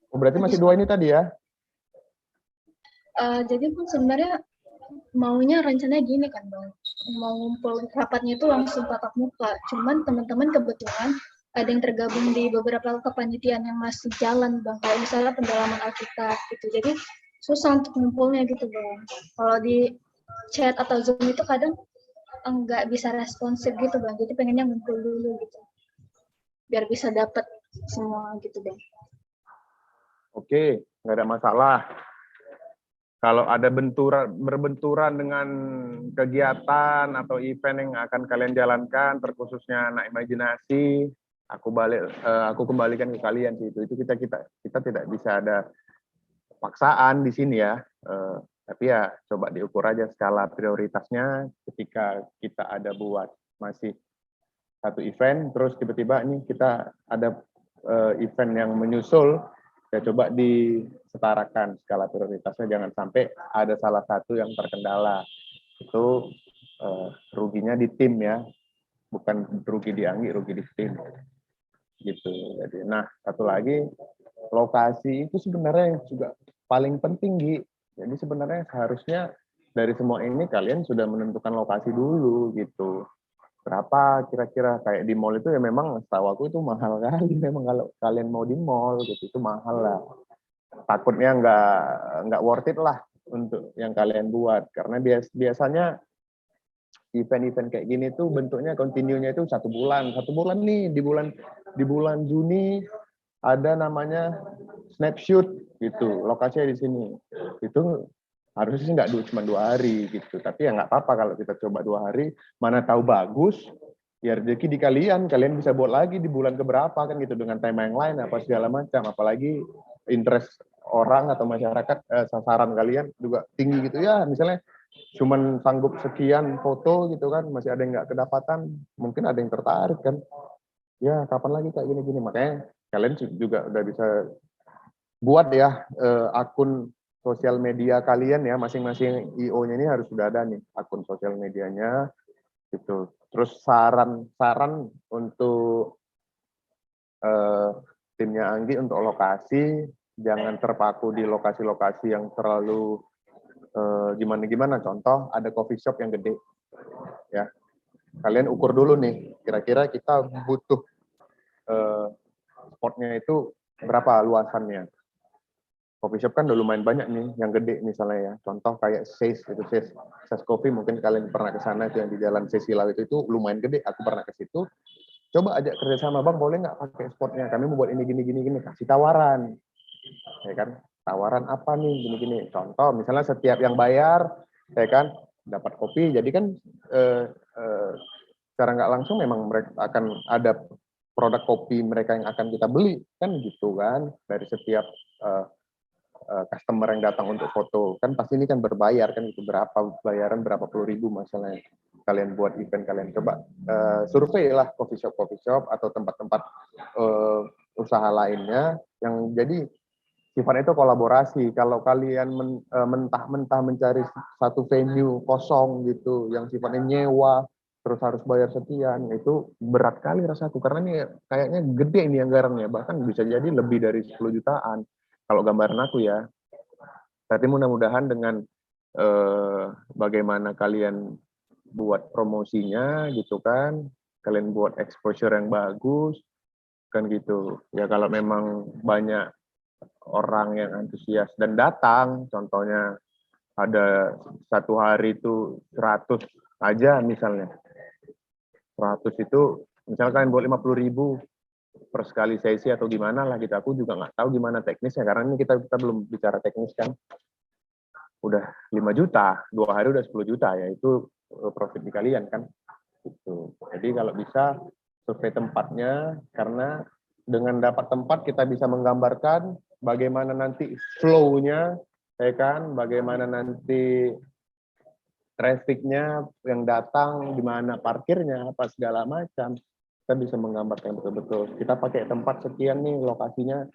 Oh, berarti masih 2 ini tadi ya? Jadi pun sebenarnya maunya rencananya gini kan Bang, mau ngumpul rapatnya itu langsung tatap muka, cuman teman-teman kebetulan ada yang tergabung di beberapa kepanitiaan yang masih jalan Bang, kayak misalnya pendalaman Alkitab gitu, jadi susah untuk ngumpulnya gitu Bang. Kalau di chat atau Zoom itu kadang nggak bisa responsif gitu Bang, jadi pengennya ngumpul dulu gitu, biar bisa dapat semua gitu Bang. Oke, nggak ada masalah. Kalau ada berbenturan dengan kegiatan atau event yang akan kalian jalankan, terkhususnya anak imajinasi, aku kembalikan ke kalian sih itu kita tidak bisa ada paksaan di sini ya. Tapi ya coba diukur aja skala prioritasnya. Ketika kita ada buat masih 1 event, terus tiba-tiba ini kita ada event yang menyusul, ya coba disetarakan skala prioritasnya, jangan sampai ada salah satu yang terkendala. Itu ruginya di tim ya, bukan rugi di Anggi, rugi di tim gitu. Jadi, nah satu lagi, lokasi itu sebenarnya yang juga paling penting Gi. Jadi sebenarnya seharusnya dari semua ini kalian sudah menentukan lokasi dulu gitu. Berapa kira-kira, kayak di mall itu ya memang setahu aku itu mahal kali, memang kalau kalian mau di mall gitu itu mahal lah. Takutnya nggak worth it lah untuk yang kalian buat, karena biasanya event-event kayak gini tuh bentuknya continue-nya itu 1 bulan nih, di bulan Juni ada namanya snapshot gitu, lokasinya di sini. Itu harusnya sih nggak cuma 2 hari gitu, tapi ya nggak apa-apa kalau kita coba 2 hari, mana tahu bagus, ya rezeki di kalian bisa buat lagi di bulan keberapa kan gitu dengan tema yang lain apa segala macam, apalagi interest orang atau masyarakat sasaran kalian juga tinggi gitu ya, misalnya cuman sanggup sekian foto gitu kan, masih ada yang nggak kedapatan, mungkin ada yang tertarik kan, ya kapan lagi kayak gini-gini, makanya kalian juga udah bisa buat ya akun sosial media kalian ya, masing-masing IO-nya ini harus sudah ada nih akun sosial medianya gitu. Terus saran untuk timnya Anggi untuk lokasi, jangan terpaku di lokasi-lokasi yang terlalu gimana-gimana. Contoh ada coffee shop yang gede, ya. Kalian ukur dulu nih, kira-kira kita butuh spotnya itu berapa luasannya. Coffee shop kan udah lumayan banyak nih, yang gede misalnya ya. Contoh kayak Seis Coffee, mungkin kalian pernah ke sana itu yang di Jalan Sesilau itu lumayan gede. Aku pernah ke situ. Coba ajak kerjasama, Bang, boleh nggak pakai spotnya? Kami mau buat ini gini. Kasih tawaran, ya kan? Tawaran apa nih? Gini. Contoh, misalnya setiap yang bayar, ya kan, dapat kopi. Jadi kan secara nggak langsung memang mereka akan ada produk kopi mereka yang akan kita beli, kan gitu kan? Dari setiap customer yang datang untuk foto kan pasti ini kan berbayar kan, itu bayaran berapa puluh ribu masalahnya kalian buat event. Kalian coba survei lah coffee shop atau tempat-tempat usaha lainnya yang jadi sifatnya itu kolaborasi. Kalau kalian mentah-mentah mencari satu venue kosong gitu yang sifatnya nyewa terus harus bayar sekian, itu berat kali rasaku, karena ini kayaknya gede ini anggarannya, bahkan bisa jadi lebih dari 10 jutaan kalau gambaran aku ya. Tapi mudah-mudahan dengan bagaimana kalian buat promosinya gitu kan, kalian buat exposure yang bagus kan gitu ya. Kalau memang banyak orang yang antusias dan datang, contohnya ada satu hari itu 100 aja misalnya, 100 itu misalnya kalian buat 50.000 per sekali sesi atau gimana lah gitu. Aku juga nggak tahu gimana teknisnya, karena ini kita belum bicara teknis kan. Udah 5 juta, 2 hari udah 10 juta, ya itu profit di kalian kan. Gitu. Jadi kalau bisa survei tempatnya, karena dengan dapat tempat kita bisa menggambarkan bagaimana nanti flow-nya, ya kan, bagaimana nanti traffic-nya yang datang, di mana parkirnya, apa segala macam. Kita bisa menggambarkan betul-betul. Kita pakai tempat sekian nih, lokasinya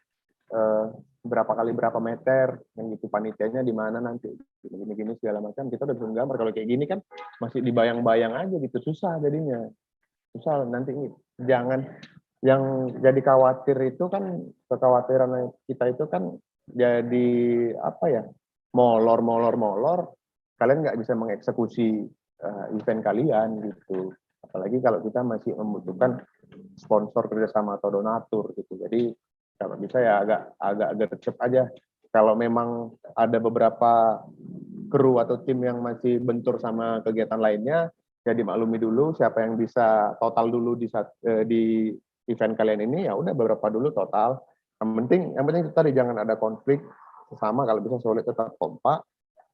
berapa kali berapa meter, yang gitu panitianya di mana nanti, gini segala macam. Kita udah bisa menggambar. Kalau kayak gini kan masih dibayang-bayang aja gitu, susah jadinya. Susah nanti. Jangan yang jadi khawatir itu kan, kekhawatiran kita itu kan jadi apa ya, molor. Kalian nggak bisa mengeksekusi event kalian gitu. Apalagi kalau kita masih membutuhkan sponsor kerjasama atau donatur gitu. Jadi kalau bisa ya agak gercep aja. Kalau memang ada beberapa kru atau tim yang masih bentur sama kegiatan lainnya, ya dimaklumi dulu. Siapa yang bisa total dulu di event kalian ini, ya udah beberapa dulu total. Yang penting tadi jangan ada konflik sesama. Kalau bisa solid, tetap kompak.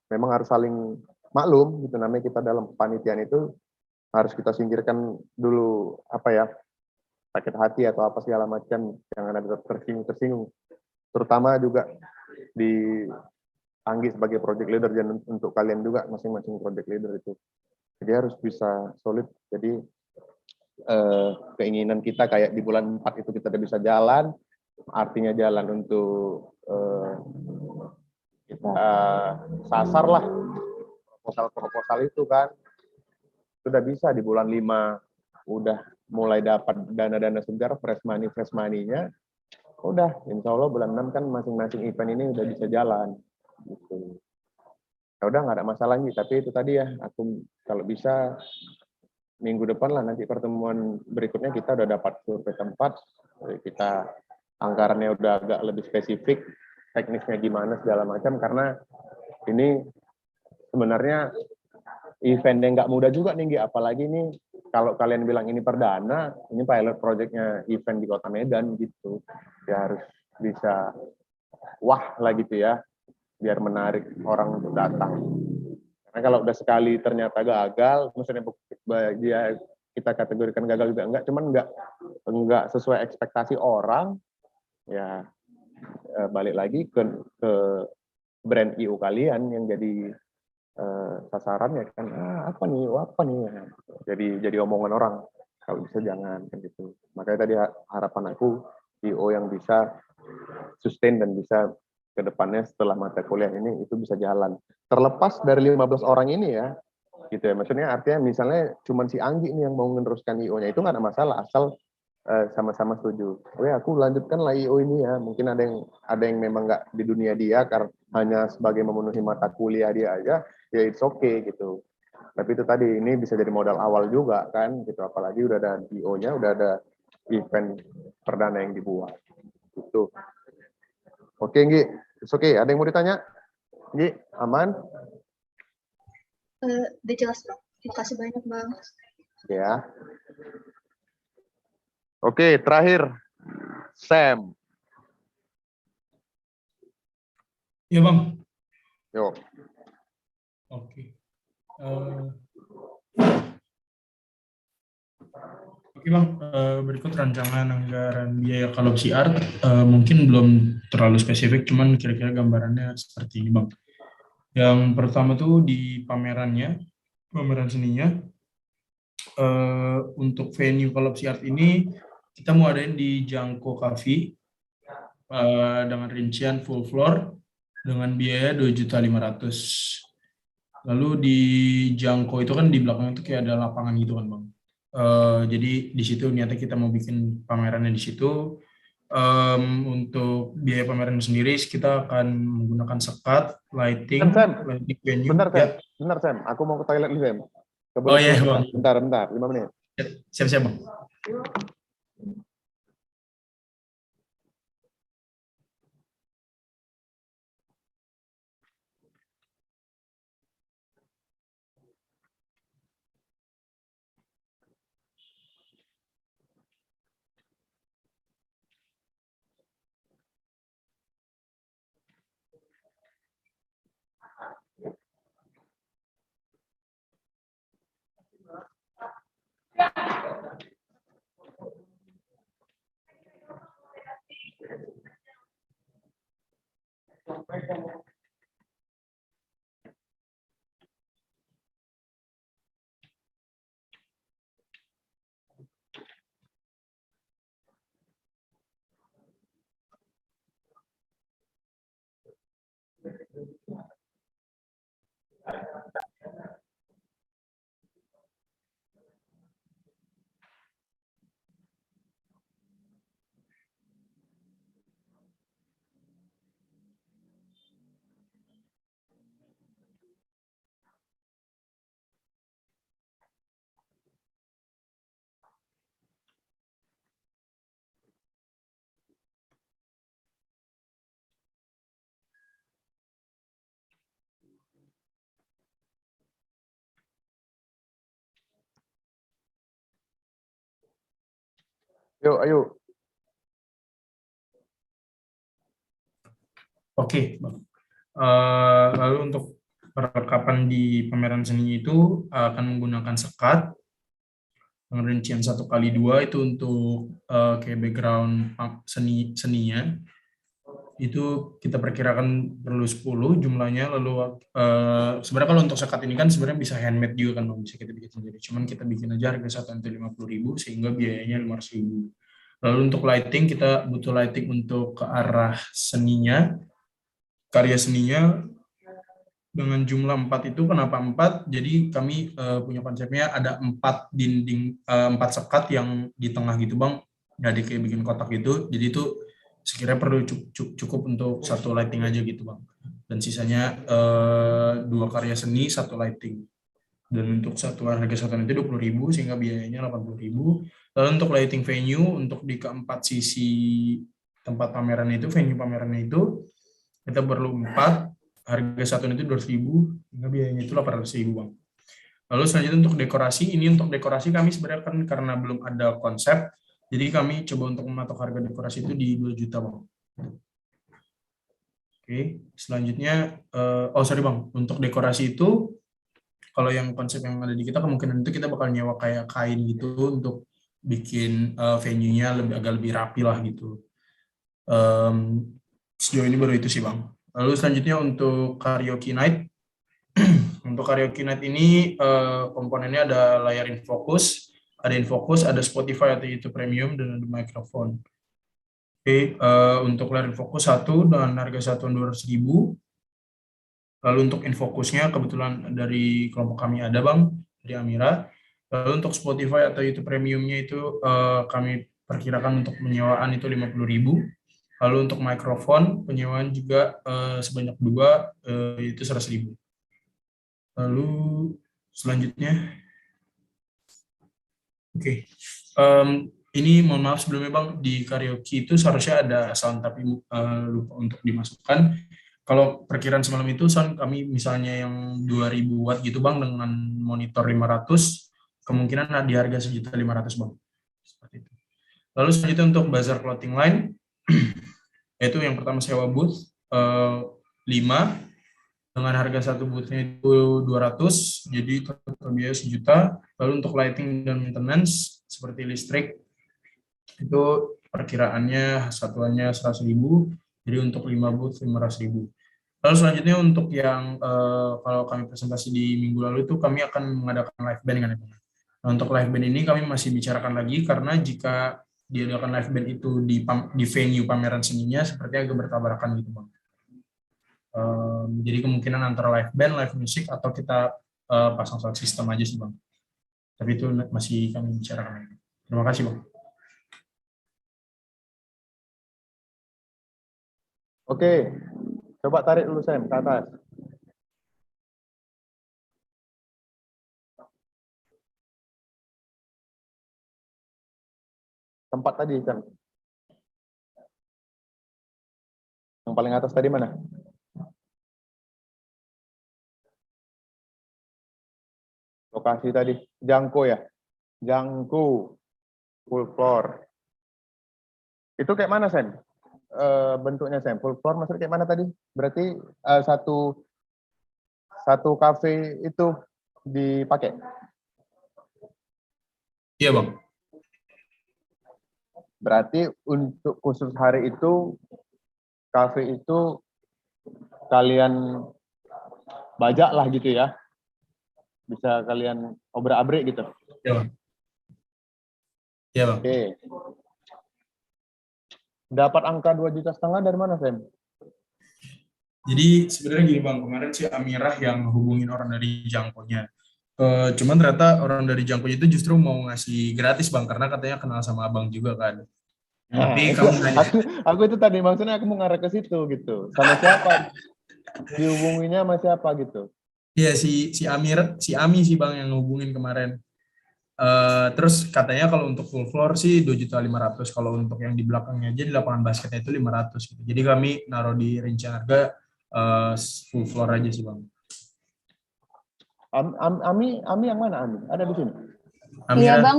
Memang harus saling maklum gitu, namanya kita dalam kepanitiaan itu harus kita singkirkan dulu apa ya, sakit hati atau apa segala macam, jangan ada tersinggung, terutama juga di Anggi sebagai project leader, dan untuk kalian juga masing-masing project leader itu, jadi harus bisa solid. Jadi keinginan kita kayak di bulan 4 itu kita udah bisa jalan, artinya jalan untuk kita sasar lah proposal itu kan, sudah bisa di bulan 5 udah mulai dapat dana-dana segar, fresh money-nya, udah insya Allah bulan 6 kan masing-masing event ini udah bisa jalan gitu. Ya udah nggak ada masalah nih, tapi itu tadi ya, aku kalau bisa minggu depan lah nanti pertemuan berikutnya kita udah dapat survei tempat, kita anggarannya udah agak lebih spesifik, teknisnya gimana segala macam, karena ini sebenarnya event yang nggak mudah juga nih, apalagi nih kalau kalian bilang ini perdana, ini pilot projectnya event di Kota Medan gitu, ya harus bisa wah lah gitu ya, biar menarik orang untuk datang. Karena kalau udah sekali ternyata gagal, maksudnya kita kategorikan gagal juga enggak, cuman enggak sesuai ekspektasi orang, ya balik lagi ke brand IO kalian yang jadi sasarannya kan, apa nih, jadi omongan orang. Kalau bisa jangan kan gitu. Makanya tadi harapan aku IO yang bisa sustain dan bisa ke depannya setelah mata kuliah ini itu bisa jalan. Terlepas dari 15 orang ini ya, gitu ya. Maksudnya artinya misalnya cuma si Anggi ini yang mau meneruskan IO-nya itu nggak ada masalah asal sama-sama setuju. Oke, aku lanjutkanlah IO ini ya. Mungkin ada yang memang nggak di dunia dia karena hanya sebagai memenuhi mata kuliah dia aja, ya it's okay gitu. Tapi itu tadi ini bisa jadi modal awal juga kan, gitu. Apalagi udah ada IO-nya, udah ada event perdana yang dibuat. Gitu. Oke, Nggi. Oke, ada yang mau ditanya? Nggi, aman? Udah jelas, Bang. Terima kasih banyak, Bang. Ya. Oke, terakhir. Sam. Iya, Bang. Yuk. Oke. Oke, Bang. Berikut rancangan anggaran biaya kalopsi art. Mungkin belum terlalu spesifik, cuman kira-kira gambarannya seperti ini, Bang. Yang pertama tuh di pameran seninya. Untuk venue kalopsi art ini kita mau adain di Jangko Cafe dengan rincian full floor dengan biaya 2.500.000. Lalu di Jangko itu kan di belakang itu kayak ada lapangan gitu kan, Bang. Jadi di situ niatnya kita mau bikin pamerannya di situ. Untuk biaya pameran sendiri kita akan menggunakan sekat, lighting venue. Bentar, Sam. Aku mau ke toilet dulu, Sam. Oh iya, Bang. Bentar, 5 menit. Siap-siap, Bang. Yuk, ayo. Oke, Bang. Lalu untuk perlengkapan di pameran seni itu akan menggunakan sekat dengan rincian 1x2 itu untuk kayak background seninya. Itu kita perkirakan perlu 10 jumlahnya. Lalu sebenarnya kalau untuk sekat ini kan sebenarnya bisa handmade juga kan, Bang, bisa kita bikin sendiri. Cuman kita bikin aja harga satu itu 50.000 sehingga biayanya 500.000. Lalu untuk lighting kita butuh lighting untuk ke arah seninya, karya seninya dengan jumlah 4 itu. Kenapa 4? Jadi kami punya konsepnya ada 4 dinding, 4 sekat yang di tengah gitu, Bang. Jadi kayak bikin kotak gitu. Jadi itu sekiranya perlu cukup untuk satu lighting aja gitu, Bang. Dan sisanya 2 karya seni, 1 lighting. Dan untuk harga satuan itu 20.000 sehingga biayanya 80.000. Lalu untuk lighting venue untuk di keempat sisi tempat pameran itu, venue pamerannya itu kita perlu 4, harga satuan itu 200.000 sehingga biayanya itu 800.000, Bang. Lalu selanjutnya untuk dekorasi, ini untuk dekorasi kami sebenarnya kan karena belum ada konsep, jadi kami coba untuk mematok harga dekorasi itu di 2 juta, Bang. Oke, selanjutnya, Bang, untuk dekorasi itu kalau yang konsep yang ada di kita kemungkinan itu kita bakal nyewa kayak kain gitu untuk bikin venue-nya agak lebih rapi lah gitu. Sejauh ini baru itu sih Bang. Lalu selanjutnya untuk karaoke night. Untuk karaoke night ini komponennya ada layar infocus, ada Spotify atau YouTube Premium, dan ada mikrofon. Oke, untuk layar infocus satu dengan harga satuan 200.000. Lalu untuk infocusnya kebetulan dari kelompok kami ada Bang, dari Amira. Lalu untuk Spotify atau YouTube Premiumnya itu kami perkirakan untuk penyewaan itu 50.000. Lalu untuk mikrofon penyewaan juga sebanyak 2 itu 100.000. Lalu selanjutnya, oke. Ini mohon maaf sebelumnya Bang, di karaoke itu seharusnya ada sound tapi lupa untuk dimasukkan. Kalau perkiraan semalam itu sound kami misalnya yang 2.000 watt gitu Bang dengan monitor 500, kemungkinan di harga 1.500.000 Bang. Seperti itu. Lalu selanjutnya untuk bazar clothing line, yaitu yang pertama sewa booth 5 dengan harga satu boothnya itu 200, jadi total biaya 1 juta. Lalu untuk lighting dan maintenance seperti listrik itu perkiraannya satuannya 100.000, jadi untuk 5 booth 500.000. Lalu selanjutnya untuk yang kalau kami presentasi di minggu lalu itu kami akan mengadakan live band kan ya Bang. Nah, untuk live band ini kami masih bicarakan lagi karena jika diadakan live band itu di venue pameran seninya sepertinya agak bertabrakan gitu Bang. Jadi kemungkinan antara live band, live music, atau kita pasang sound system aja sih Bang. Tapi itu masih kami bicarakan. Terima kasih Bang. Oke, coba tarik dulu Sam ke atas. Tempat tadi Sam. Yang paling atas tadi mana? Lokasi tadi, jangko ya? Jangko, full floor. Itu kayak mana Sam? Bentuknya Sam, full floor maksudnya kayak mana tadi? Berarti satu kafe itu dipakai? Iya Bang. Berarti untuk khusus hari itu, kafe itu kalian bajak lah gitu ya? Bisa kalian obrak-abrik gitu? Iya Bang. Iya Bang. Oke. Dapat angka 2,5 juta dari mana, Sam? Jadi sebenarnya gini Bang, kemarin si Amirah yang hubungin orang dari Jangkonya. Cuman ternyata orang dari Jangkonya itu justru mau ngasih gratis Bang, karena katanya kenal sama Abang juga kan. Nah, Tapi itu, kamu nanya, aku itu tadi maksudnya aku mau ngarah ke situ gitu. Sama siapa? Dihubunginya sama siapa gitu? iya si Ami sih Bang yang hubungin kemarin. Terus katanya kalau untuk full floor sih 2.500.000, kalau untuk yang di belakangnya aja di lapangan basketnya itu 500 gitu. Jadi kami naruh di rencana harga full floor aja sih Bang. Ami yang mana Ami? Ada di sini? Iya, Amira, Bang.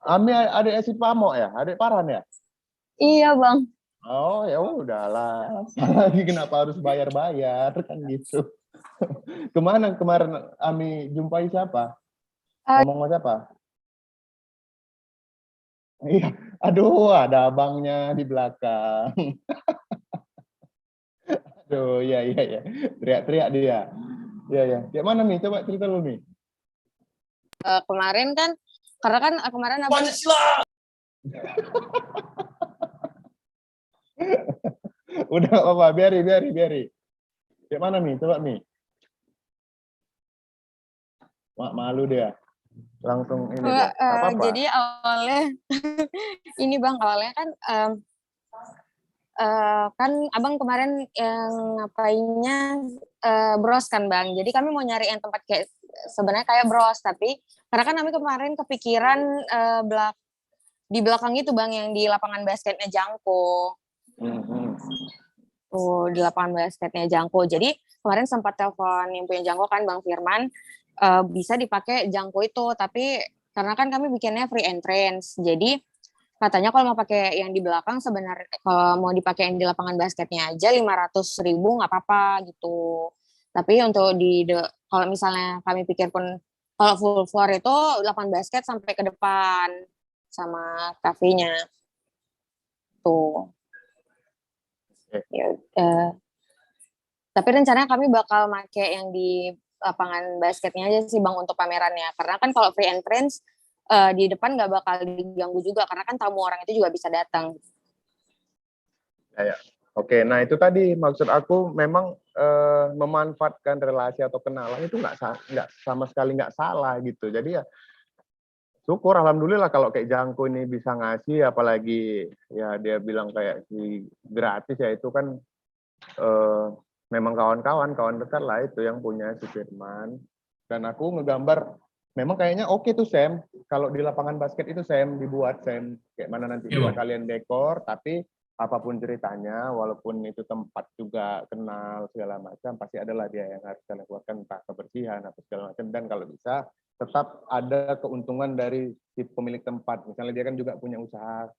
Ami adik si Pamo ya? Adik Paran ya? Iya, Bang. Oh ya udahlah. Lagi kenapa harus bayar-bayar kan gitu. Kemana kemarin Ami jumpai siapa? Ngomong sama siapa? Iya, aduh ada abangnya di belakang. Aduh, iya. Teriak-teriak dia. Iya. Kayak mana nih? Coba cerita lu nih. Kemarin kan, karena kan kemarin abang Udah nggak apa-apa, biari. Kayak mana nih? Coba nih. Malu dia. Langsung ini dia. Nggak apa-apa. jadi awalnya ini Bang, awalnya kan kan abang kemarin yang ngapainnya bros kan Bang. Jadi kami mau nyari yang tempat kayak sebenarnya kayak bros, tapi karena kan kami kemarin kepikiran di belakang itu Bang yang di lapangan basketnya Jangko. Tuh di lapangan basketnya Jangko. Jadi kemarin sempat telepon yang punya Jangko kan Bang Firman, bisa dipakai Jangko itu, tapi karena kan kami bikinnya free entrance, jadi katanya kalau mau pakai yang di belakang sebenarnya kalau mau dipakai yang di lapangan basketnya aja 500.000 nggak apa-apa gitu. Tapi untuk kalau misalnya kami pikir pun kalau full floor itu lapangan basket sampai ke depan sama kafenya tuh. Ya, tapi rencananya kami bakal make yang di lapangan basketnya aja sih Bang untuk pamerannya. Karena kan kalau free entrance di depan nggak bakal diganggu juga karena kan tamu orang itu juga bisa datang. Ya. Oke, nah itu tadi maksud aku memang memanfaatkan relasi atau kenalan itu nggak sama sekali nggak salah gitu. Jadi ya syukur, alhamdulillah kalau kayak Jangko ini bisa ngasih, apalagi ya dia bilang kayak si gratis ya itu kan memang kawan dekat lah itu yang punya si Firman. Dan aku ngegambar, memang kayaknya oke tuh Sam, kalau di lapangan basket itu Sam dibuat Sam kayak mana nanti Iya, bisa Bang. kalian dekor, tapi apapun ceritanya, walaupun itu tempat juga kenal segala macam, pasti adalah dia yang harus kalian keluarkan entah kebersihan atau segala macam. Dan kalau bisa tetap ada keuntungan dari si pemilik tempat. Misalnya dia kan juga punya usaha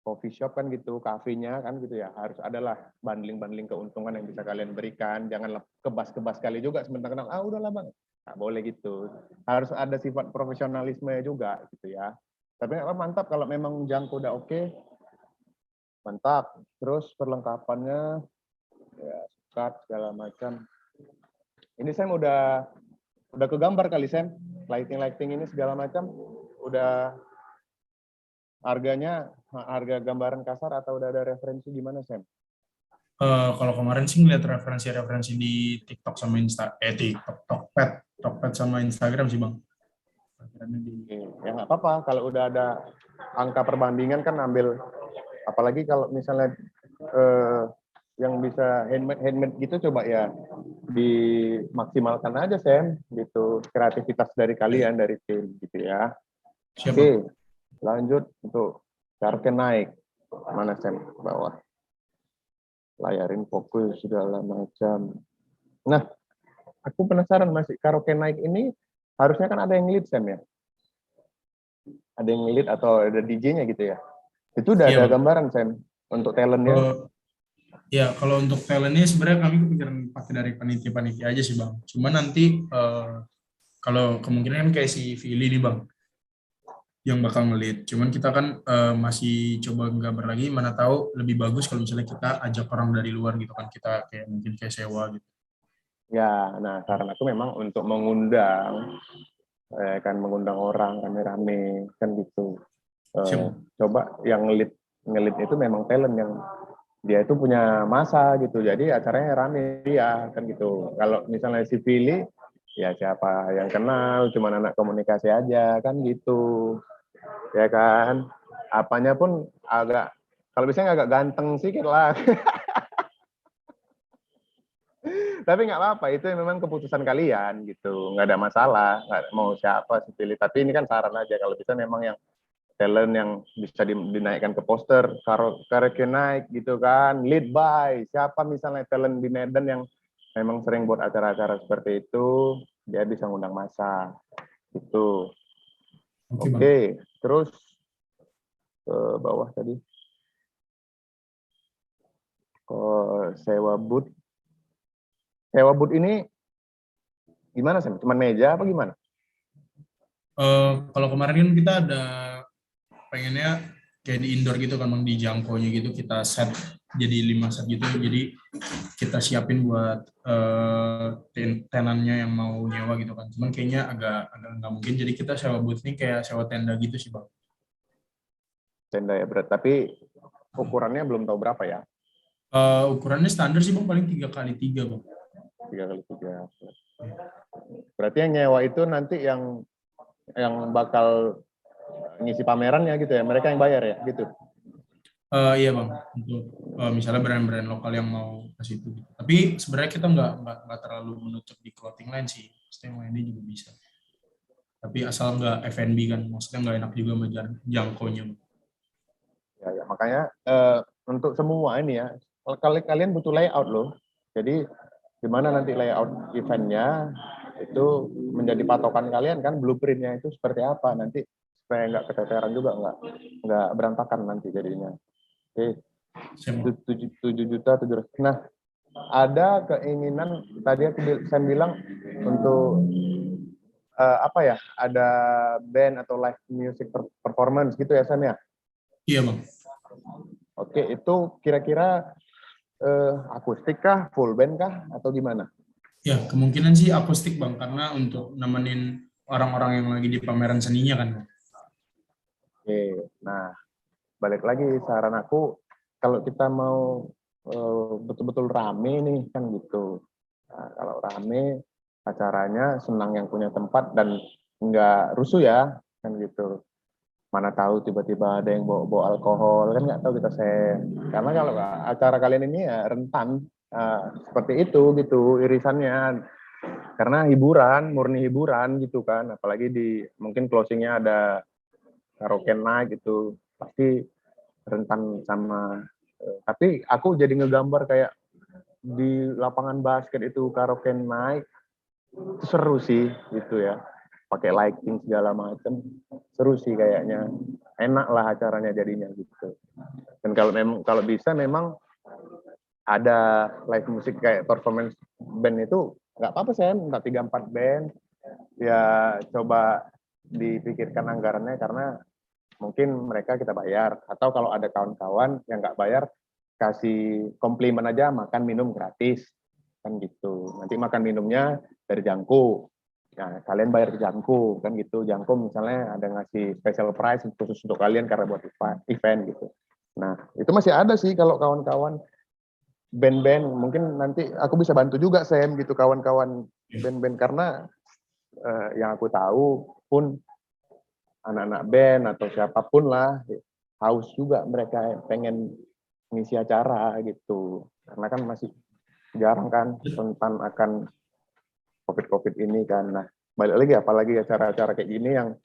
coffee shop kan gitu, kafenya kan gitu ya. Harus adalah bundling-bundling keuntungan yang bisa kalian berikan. Jangan kebas-kebas kali juga sebentar kenal, udahlah Bang. Nggak boleh gitu. Harus ada sifat profesionalisme juga gitu ya. Tapi mantap kalau memang Jangko udah oke. Mantap. Terus perlengkapannya ya sekat segala macam. Ini Sam udah kegambar kali Sam, lighting ini segala macam udah harga gambaran kasar atau udah ada referensi gimana Sam? Kalau kemarin sih ngeliat referensi di TikTok sama Tokped sama Instagram sih Bang. Ya nggak apa-apa kalau udah ada angka perbandingan kan ambil, apalagi kalau misalnya yang bisa handmade gitu coba ya dimaksimalkan aja Sam gitu, kreativitas dari kalian dari tim gitu ya. Siap, Oke, Bang. lanjut untuk karaoke naik mana Sam bawah, layarin fokus segala macam. Nah, aku penasaran masih karaoke naik ini harusnya kan ada yang lead Sam ya, ada yang lead atau ada DJ-nya gitu ya. Itu udah Iya, ada Bang. gambaran Sam untuk talentnya. Kalau untuk talentnya sebenarnya kami kepikiran pakai dari panitia-panitia aja sih Bang. Cuma nanti kalau kemungkinan kayak si Vili nih Bang yang bakal ngelit. Cuman kita kan masih coba gambar lagi, mana tahu lebih bagus kalau misalnya kita ajak orang dari luar gitu kan, kita kayak mungkin kayak sewa gitu. Ya, nah saran aku memang untuk mengundang mengundang orang rame-rame kan gitu. Siap. Coba yang ngelit itu memang talent yang dia itu punya masa gitu, jadi acaranya rame dia kan gitu. Kalau misalnya si Billy ya siapa yang kenal, cuma anak komunikasi aja kan gitu ya kan, apanya pun agak, kalau misalnya agak ganteng sedikit lah. Tapi nggak apa-apa, itu memang keputusan kalian gitu, nggak ada masalah, nggak mau siapa sih pilih. Tapi ini kan saran aja, kalau bisa memang yang talent yang bisa dinaikkan ke poster, karaoke naik gitu kan, lead by siapa misalnya talent di Medan yang memang sering buat acara-acara seperti itu, dia bisa ngundang massa gitu. Oke, Bang. Oke, terus ke bawah tadi, sewa booth ini gimana sih? Cuman meja apa gimana? Kalau kemarin kan kita ada pengennya kayak di indoor gitu kan Bang, di jangkaunya gitu kita set jadi 5 set gitu, jadi kita siapin buat tenannya yang mau nyewa gitu kan. Cuman kayaknya agak nggak mungkin, jadi kita sewa booth nih kayak sewa tenda gitu sih Bang. Tenda ya berat, tapi ukurannya belum tahu berapa ya? Ukurannya standar sih Bang, paling 3x3 Bang. 3x3. Berarti yang nyewa itu nanti yang bakal ngisi pamerannya gitu ya, mereka yang bayar ya gitu. Iya Bang, untuk misalnya brand-brand lokal yang mau ke situ gitu. Tapi sebenarnya kita nggak terlalu menutup di clothing line sih, maksudnya yang lainnya juga bisa. Tapi asal nggak F&B kan, maksudnya nggak enak juga sama jangkaunya. Ya, makanya untuk semua ini ya, kalian butuh layout loh. Jadi gimana nanti layout eventnya itu menjadi patokan kalian kan, blueprintnya itu seperti apa nanti supaya nggak keteteran juga, nggak berantakan nanti jadinya. Oke, 7 juta 700. Nah, ada keinginan tadi saya bilang untuk apa ya, ada band atau live music performance gitu ya Sam ya. Iya Bang. Oke, itu kira-kira akustik kah, full band kah, atau gimana? Ya, kemungkinan sih akustik Bang, karena untuk nemenin orang-orang yang lagi di pameran seninya kan. Oke, nah balik lagi saran aku, kalau kita mau betul-betul rame nih kan gitu. Nah, kalau rame acaranya senang yang punya tempat dan nggak rusuh ya kan gitu. Mana tahu tiba-tiba ada yang bawa alkohol, kan nggak tahu kita karena kalau acara kalian ini ya rentan seperti itu gitu irisannya, karena hiburan, murni hiburan gitu kan, apalagi di mungkin closingnya ada karaoke night gitu, pasti rentan sama tapi aku jadi ngegambar kayak di lapangan basket itu karaoke night, itu seru sih gitu ya, pakai lighting segala macam, seru sih kayaknya, enak lah acaranya jadinya gitu. Dan kalau bisa memang ada live musik kayak performance band itu nggak apa-apa sih, minta 3-4 band ya, coba dipikirkan anggarannya, karena mungkin mereka kita bayar, atau kalau ada kawan-kawan yang nggak bayar kasih komplimen aja, makan minum gratis kan gitu, nanti makan minumnya dari Jangko. Nah, kalian bayar ke Jangko kan gitu. Jangko misalnya ada ngasih special price khusus untuk kalian karena buat event gitu. Nah, itu masih ada sih kalau kawan-kawan band-band, mungkin nanti aku bisa bantu juga Sam gitu, kawan-kawan band-band, karena yang aku tahu pun anak-anak band atau siapapun lah haus juga mereka pengen ngisi acara gitu, karena kan masih jarang kan rentan akan COVID ini kan. Nah, balik lagi apalagi acara-acara kayak gini yang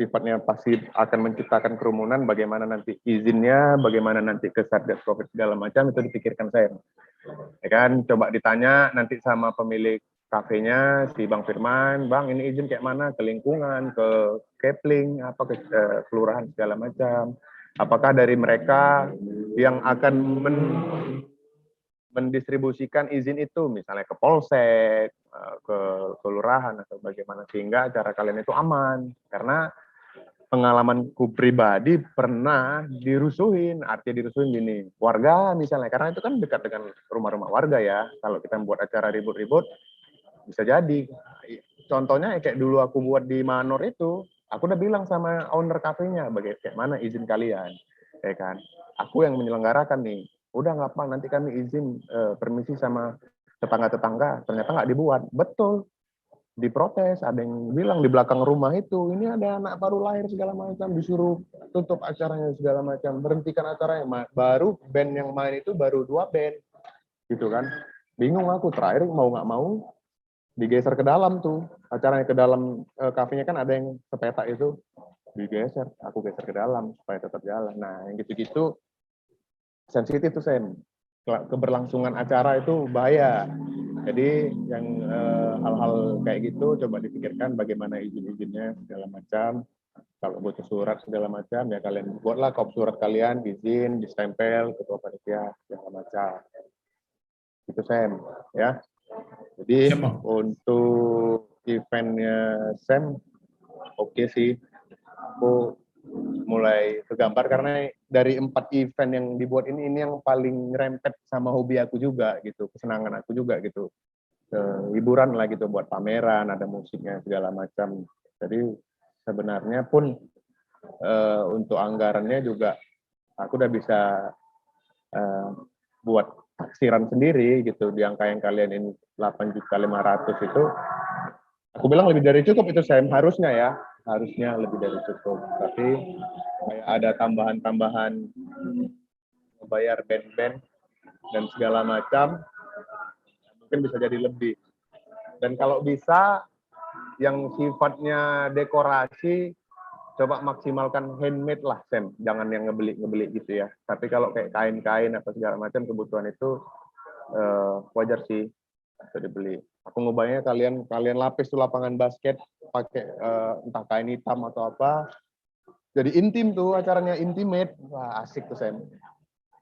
sifatnya pasti akan menciptakan kerumunan, bagaimana nanti izinnya, bagaimana nanti ke Satgas COVID segala macam, itu dipikirkan saya. Ya kan, coba ditanya nanti sama pemilik kafenya, si Bang Firman, Bang ini izin kayak mana, ke lingkungan, ke Kepling, apa ke kelurahan segala macam. Apakah dari mereka yang akan mendistribusikan izin itu, misalnya ke polsek, ke kelurahan atau bagaimana, sehingga acara kalian itu aman. Karena pengalamanku pribadi pernah dirusuhin, artinya dirusuhin gini, warga misalnya, karena itu kan dekat dengan rumah-rumah warga ya, kalau kita buat acara ribut-ribut, bisa jadi. Contohnya kayak dulu aku buat di Manor itu, aku udah bilang sama owner kafenya, kayak mana izin kalian, ya kan? Aku yang menyelenggarakan nih, udah nggak apa, nanti kami izin permisi sama tetangga-tetangga, ternyata nggak dibuat, betul. Diprotes, ada yang bilang di belakang rumah itu, ini ada anak baru lahir segala macam, disuruh tutup acaranya segala macam, berhentikan acaranya, baru band yang main itu baru 2 band, gitu kan. Bingung aku, terakhir mau nggak mau digeser ke dalam tuh, acaranya ke dalam kafenya kan ada yang sepeta itu, digeser, aku geser ke dalam supaya tetap jalan. Nah, yang gitu-gitu sensitif tuh Sen, keberlangsungan acara itu bahaya. Jadi yang hal-hal kayak gitu coba dipikirkan bagaimana izin-izinnya segala macam. Kalau butuh surat segala macam ya kalian buatlah kop surat kalian, izin, distempel ketua panitia segala macam. Itu Sam ya. Jadi untuk eventnya Sam oke sih. Aku mulai tergambar karena dari 4 event yang dibuat ini yang paling rempet sama hobi aku juga gitu, kesenangan aku juga gitu. Hiburan lah gitu, buat pameran, ada musiknya segala macam. Jadi sebenarnya pun untuk anggarannya juga aku udah bisa buat taksiran sendiri gitu, di angka yang kalian ini 8.500.000 itu aku bilang lebih dari cukup itu Sam, harusnya lebih dari cukup, tapi kayak ada tambahan-tambahan bayar band-band dan segala macam mungkin bisa jadi lebih. Dan kalau bisa yang sifatnya dekorasi coba maksimalkan handmade lah Sam, jangan yang ngebeli gitu ya. Tapi kalau kayak kain-kain atau segala macam kebutuhan itu wajar sih bisa dibeli. Aku ngebayangnya kalian lapis tuh lapangan basket pakai entah kain hitam atau apa, jadi intim tuh acaranya, intimate, wah asik tuh Sam.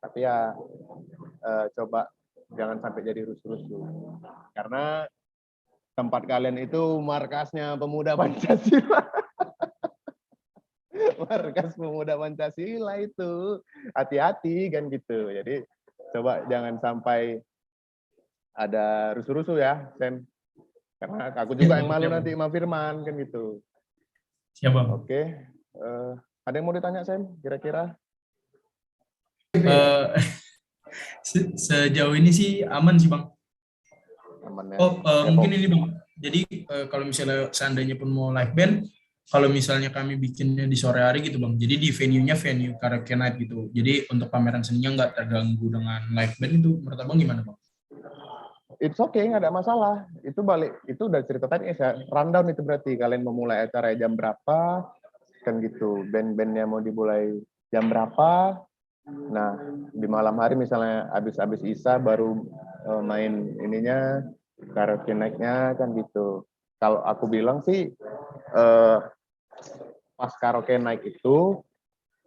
Tapi ya coba jangan sampai jadi rusuh-rusuh. Karena tempat kalian itu markasnya pemuda Pancasila. Markas pemuda Pancasila itu. Hati-hati kan gitu. Jadi coba jangan sampai ada rusuh-rusuh ya, Sen. Karena aku juga yang malu nanti sama Firman kan gitu. Siap, Bang. Oke. Ada yang mau ditanya, Sen? Kira-kira? Sejauh ini sih aman sih, Bang. Aman ya? Mungkin ini, Bang. Jadi kalau misalnya seandainya pun mau live band, kalau misalnya kami bikinnya di sore hari gitu, Bang. Jadi di venue-nya venue karaoke night gitu. Jadi untuk pameran seninya nggak terganggu dengan live band itu, menurut Abang gimana, Bang? It's okay, nggak ada masalah. Itu udah cerita tadi ya. Rundown itu berarti kalian memulai acara jam berapa, kan gitu. Band-bandnya mau dimulai jam berapa. Nah, di malam hari misalnya habis Isa baru main ininya, karaoke night-nya kan gitu. Kalau aku bilang sih pas karaoke night itu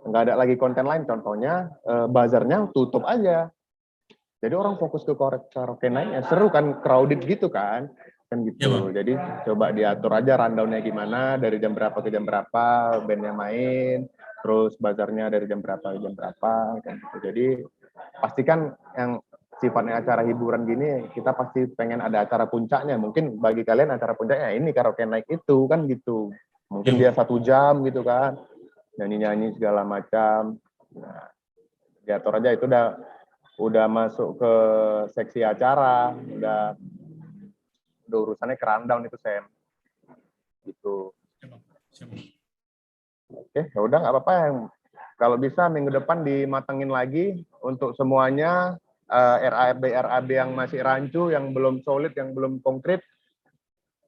nggak ada lagi konten lain. Contohnya bazarnya tutup aja. Jadi orang fokus ke karaoke night-nya. Seru kan, crowded gitu kan gitu. Ya, Jadi coba diatur aja rundown-nya gimana, dari jam berapa ke jam berapa bandnya main, terus bazarnya dari jam berapa ke jam berapa kan gitu. Jadi pastikan yang sifatnya acara hiburan gini, kita pasti pengen ada acara puncaknya. Mungkin bagi kalian acara puncaknya ini karaoke night itu kan gitu. Mungkin dia 1 jam gitu kan, nyanyi-nyanyi segala macam. Nah, diatur aja, itu udah masuk ke seksi acara, udah urusannya ke rundown itu, Sam. Gitu. Oke, ya udah nggak apa-apa. Kalau bisa minggu depan dimatangin lagi untuk semuanya, RAB yang masih rancu, yang belum solid, yang belum konkret,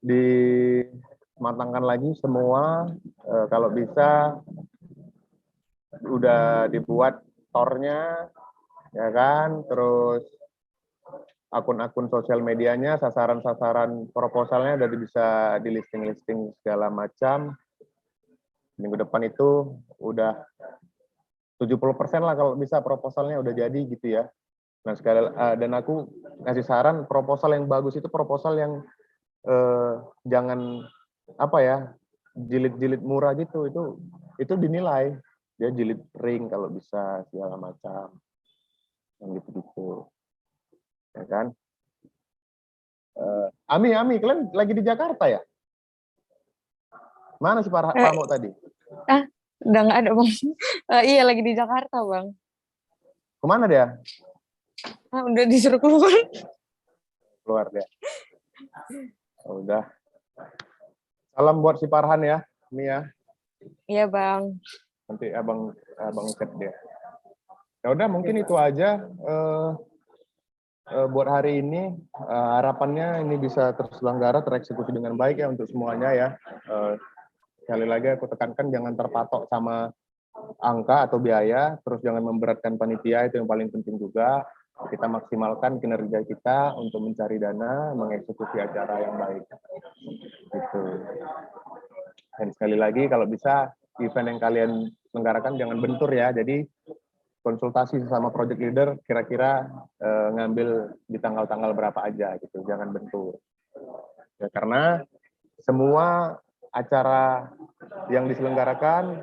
dimatangkan lagi semua. Kalau bisa udah dibuat tornya, ya kan, terus akun-akun sosial medianya, sasaran-sasaran proposalnya udah bisa di listing segala macam. Minggu depan itu udah 70% lah kalau bisa proposalnya udah jadi gitu ya. Nah, dan aku ngasih saran, proposal yang bagus itu proposal yang jangan apa ya, jilid-jilid murah gitu. Itu dinilai. Dia jilid ring kalau bisa segala macam. Yang gitu-gitu. Ya kan? Ami, kalian lagi di Jakarta ya? Mana si Pamo tadi? Udah nggak ada, Bang. Iya, lagi di Jakarta, Bang. Kemana dia? Udah disuruh keluar. Keluar dia. Udah. Salam buat si Farhan ya, Ami ya. Iya, Bang. Nanti abang chat dia. Ya udah, mungkin itu aja buat hari ini. Harapannya ini bisa terselenggara, tereksekusi dengan baik ya untuk semuanya ya. Sekali lagi aku tekankan, jangan terpatok sama angka atau biaya, terus jangan memberatkan panitia, itu yang paling penting juga. Kita maksimalkan kinerja kita untuk mencari dana, mengeksekusi acara yang baik. Gitu. Dan sekali lagi, kalau bisa event yang kalian selenggarakan jangan bentur ya. Jadi konsultasi sama project leader, kira-kira ngambil di tanggal-tanggal berapa aja gitu, jangan bentur. Ya, karena semua acara yang diselenggarakan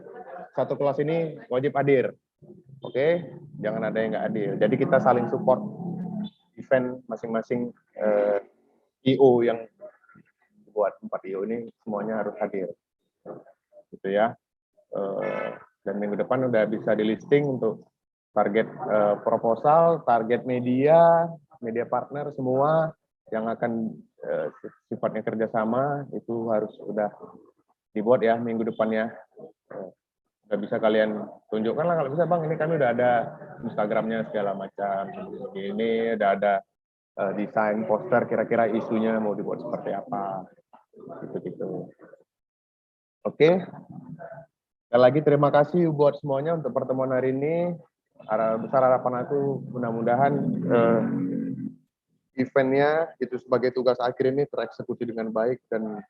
satu kelas ini wajib hadir. Oke, jangan ada yang nggak hadir. Jadi kita saling support event masing-masing IO yang buat 4 IO ini semuanya harus hadir. Gitu ya. Dan minggu depan udah bisa di listing untuk target proposal, target media partner semua yang akan sifatnya kerjasama itu harus udah dibuat ya minggu depannya. Udah bisa kalian tunjukkan lah, kalau bisa Bang, ini kami udah ada Instagramnya segala macam. Ini udah ada desain poster, kira-kira isunya mau dibuat seperti apa. Gitu-gitu. Oke. Sekali lagi terima kasih buat semuanya untuk pertemuan hari ini. Besar harapan aku mudah-mudahan eventnya itu sebagai tugas akhir ini tereksekusi dengan baik dan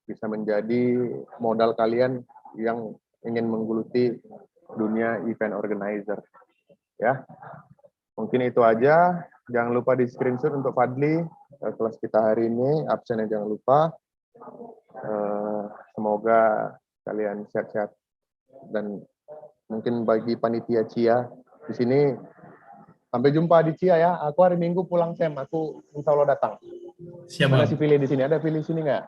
bisa menjadi modal kalian yang ingin menggeluti dunia event organizer. Ya. Mungkin itu aja. Jangan lupa di screenshot untuk Fadli. Kelas kita hari ini, absennya jangan lupa. Semoga kalian sehat-sehat. Dan mungkin bagi panitia Cia, di sini sampai jumpa di Cia ya. Aku hari Minggu pulang Sem, aku insya Allah datang. Siap, Mana Bang. si pilih di sini? Ada pilih sini nggak?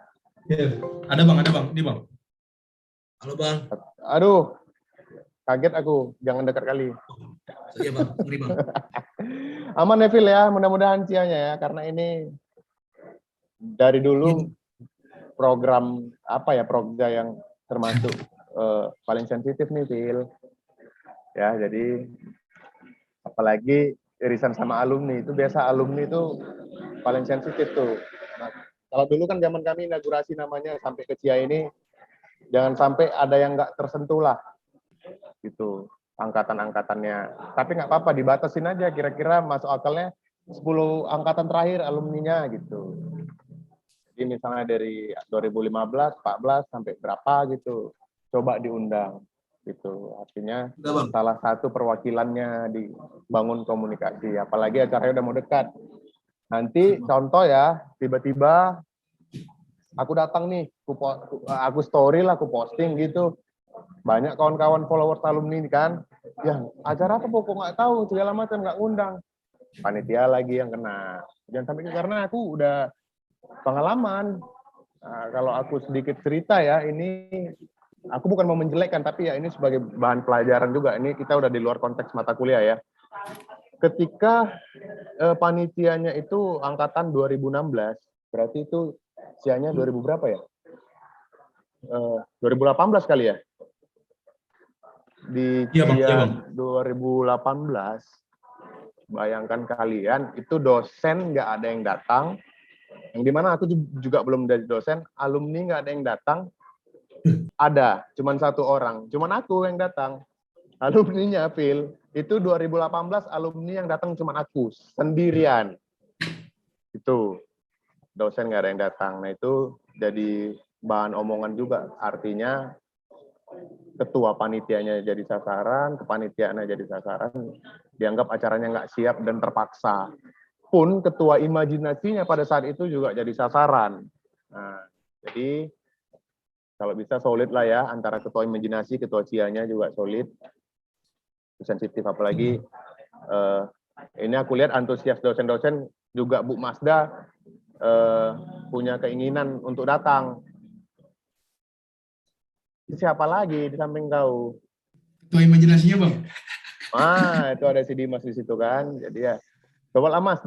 Ya, ada Bang. Ini Bang. Halo Bang. Aduh, kaget aku. Jangan dekat kali. Iya Bang, sorry Bang. Aman ya, Phil ya. Mudah-mudahan Cianya ya. Karena ini dari dulu program Progja yang termasuk paling sensitif nih, Phil. Ya, jadi apalagi irisan sama alumni, itu biasa alumni itu paling sensitif tuh. Nah, kalau dulu kan zaman kami inaugurasi namanya sampai ke Cia ini, jangan sampai ada yang nggak tersentuh lah, gitu, angkatan-angkatannya. Tapi nggak apa-apa, dibatasin aja, kira-kira masuk akalnya 10 angkatan terakhir alumninya, gitu. Jadi misalnya dari 2015, 14, sampai berapa gitu, coba diundang. Gitu. Artinya salah satu perwakilannya dibangun komunikasi, apalagi acaranya udah mau dekat. Nanti contoh ya, tiba-tiba aku datang nih, aku story lah, aku posting gitu. Banyak kawan-kawan followers alumni ini kan, ya acara apa pokok nggak tahu, segala macam nggak ngundang. Panitia lagi yang kena. Jangan sampai karena aku udah pengalaman. Nah, kalau aku sedikit cerita ya, ini aku bukan mau menjelekkan, tapi ya ini sebagai bahan pelajaran juga. Ini kita udah di luar konteks mata kuliah ya. Ketika panitianya itu angkatan 2016, berarti itu usianya 2000 berapa ya? 2018 kali ya? Di Cia 2018, bayangkan kalian, itu dosen nggak ada yang datang, yang dimana aku juga belum dari dosen, alumni nggak ada yang datang, ada, cuman 1 orang, cuman aku yang datang. Alumninya, Phil, itu 2018 alumni yang datang cuman aku, sendirian. Itu, dosen nggak ada yang datang. Nah itu jadi bahan omongan juga, artinya ketua panitianya jadi sasaran, kepanitiaannya jadi sasaran, dianggap acaranya nggak siap dan terpaksa. Pun ketua imajinasinya pada saat itu juga jadi sasaran. Nah, jadi kalau bisa solid lah ya, antara ketua imajinasi, ketua Cianya juga solid, sensitif. Apalagi ini aku lihat antusias dosen-dosen juga, Bu Masda punya keinginan untuk datang. Siapa lagi di samping kau? Ketua imajinasinya Bang. Itu ada si Dimas di situ kan. Jadi ya, coba lah Mas,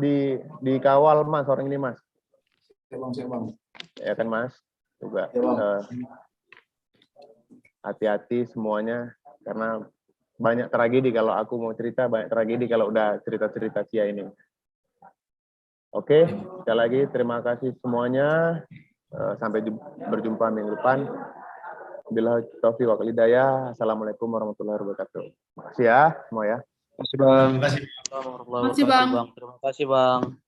dikawal Mas, orang ini Mas. Siap Bang. Ya kan Mas? Juga hati-hati semuanya, karena banyak tragedi kalau aku mau cerita, banyak tragedi kalau udah cerita-cerita Cia ini. Oke, sekali lagi terima kasih semuanya. Sampai berjumpa minggu depan. Bila taufiq wal hidayah. Assalamualaikum warahmatullahi wabarakatuh. Makasih ya semua ya. Terima kasih Bang. Terima kasih. Terima kasih Bang. Terima kasih, Bang.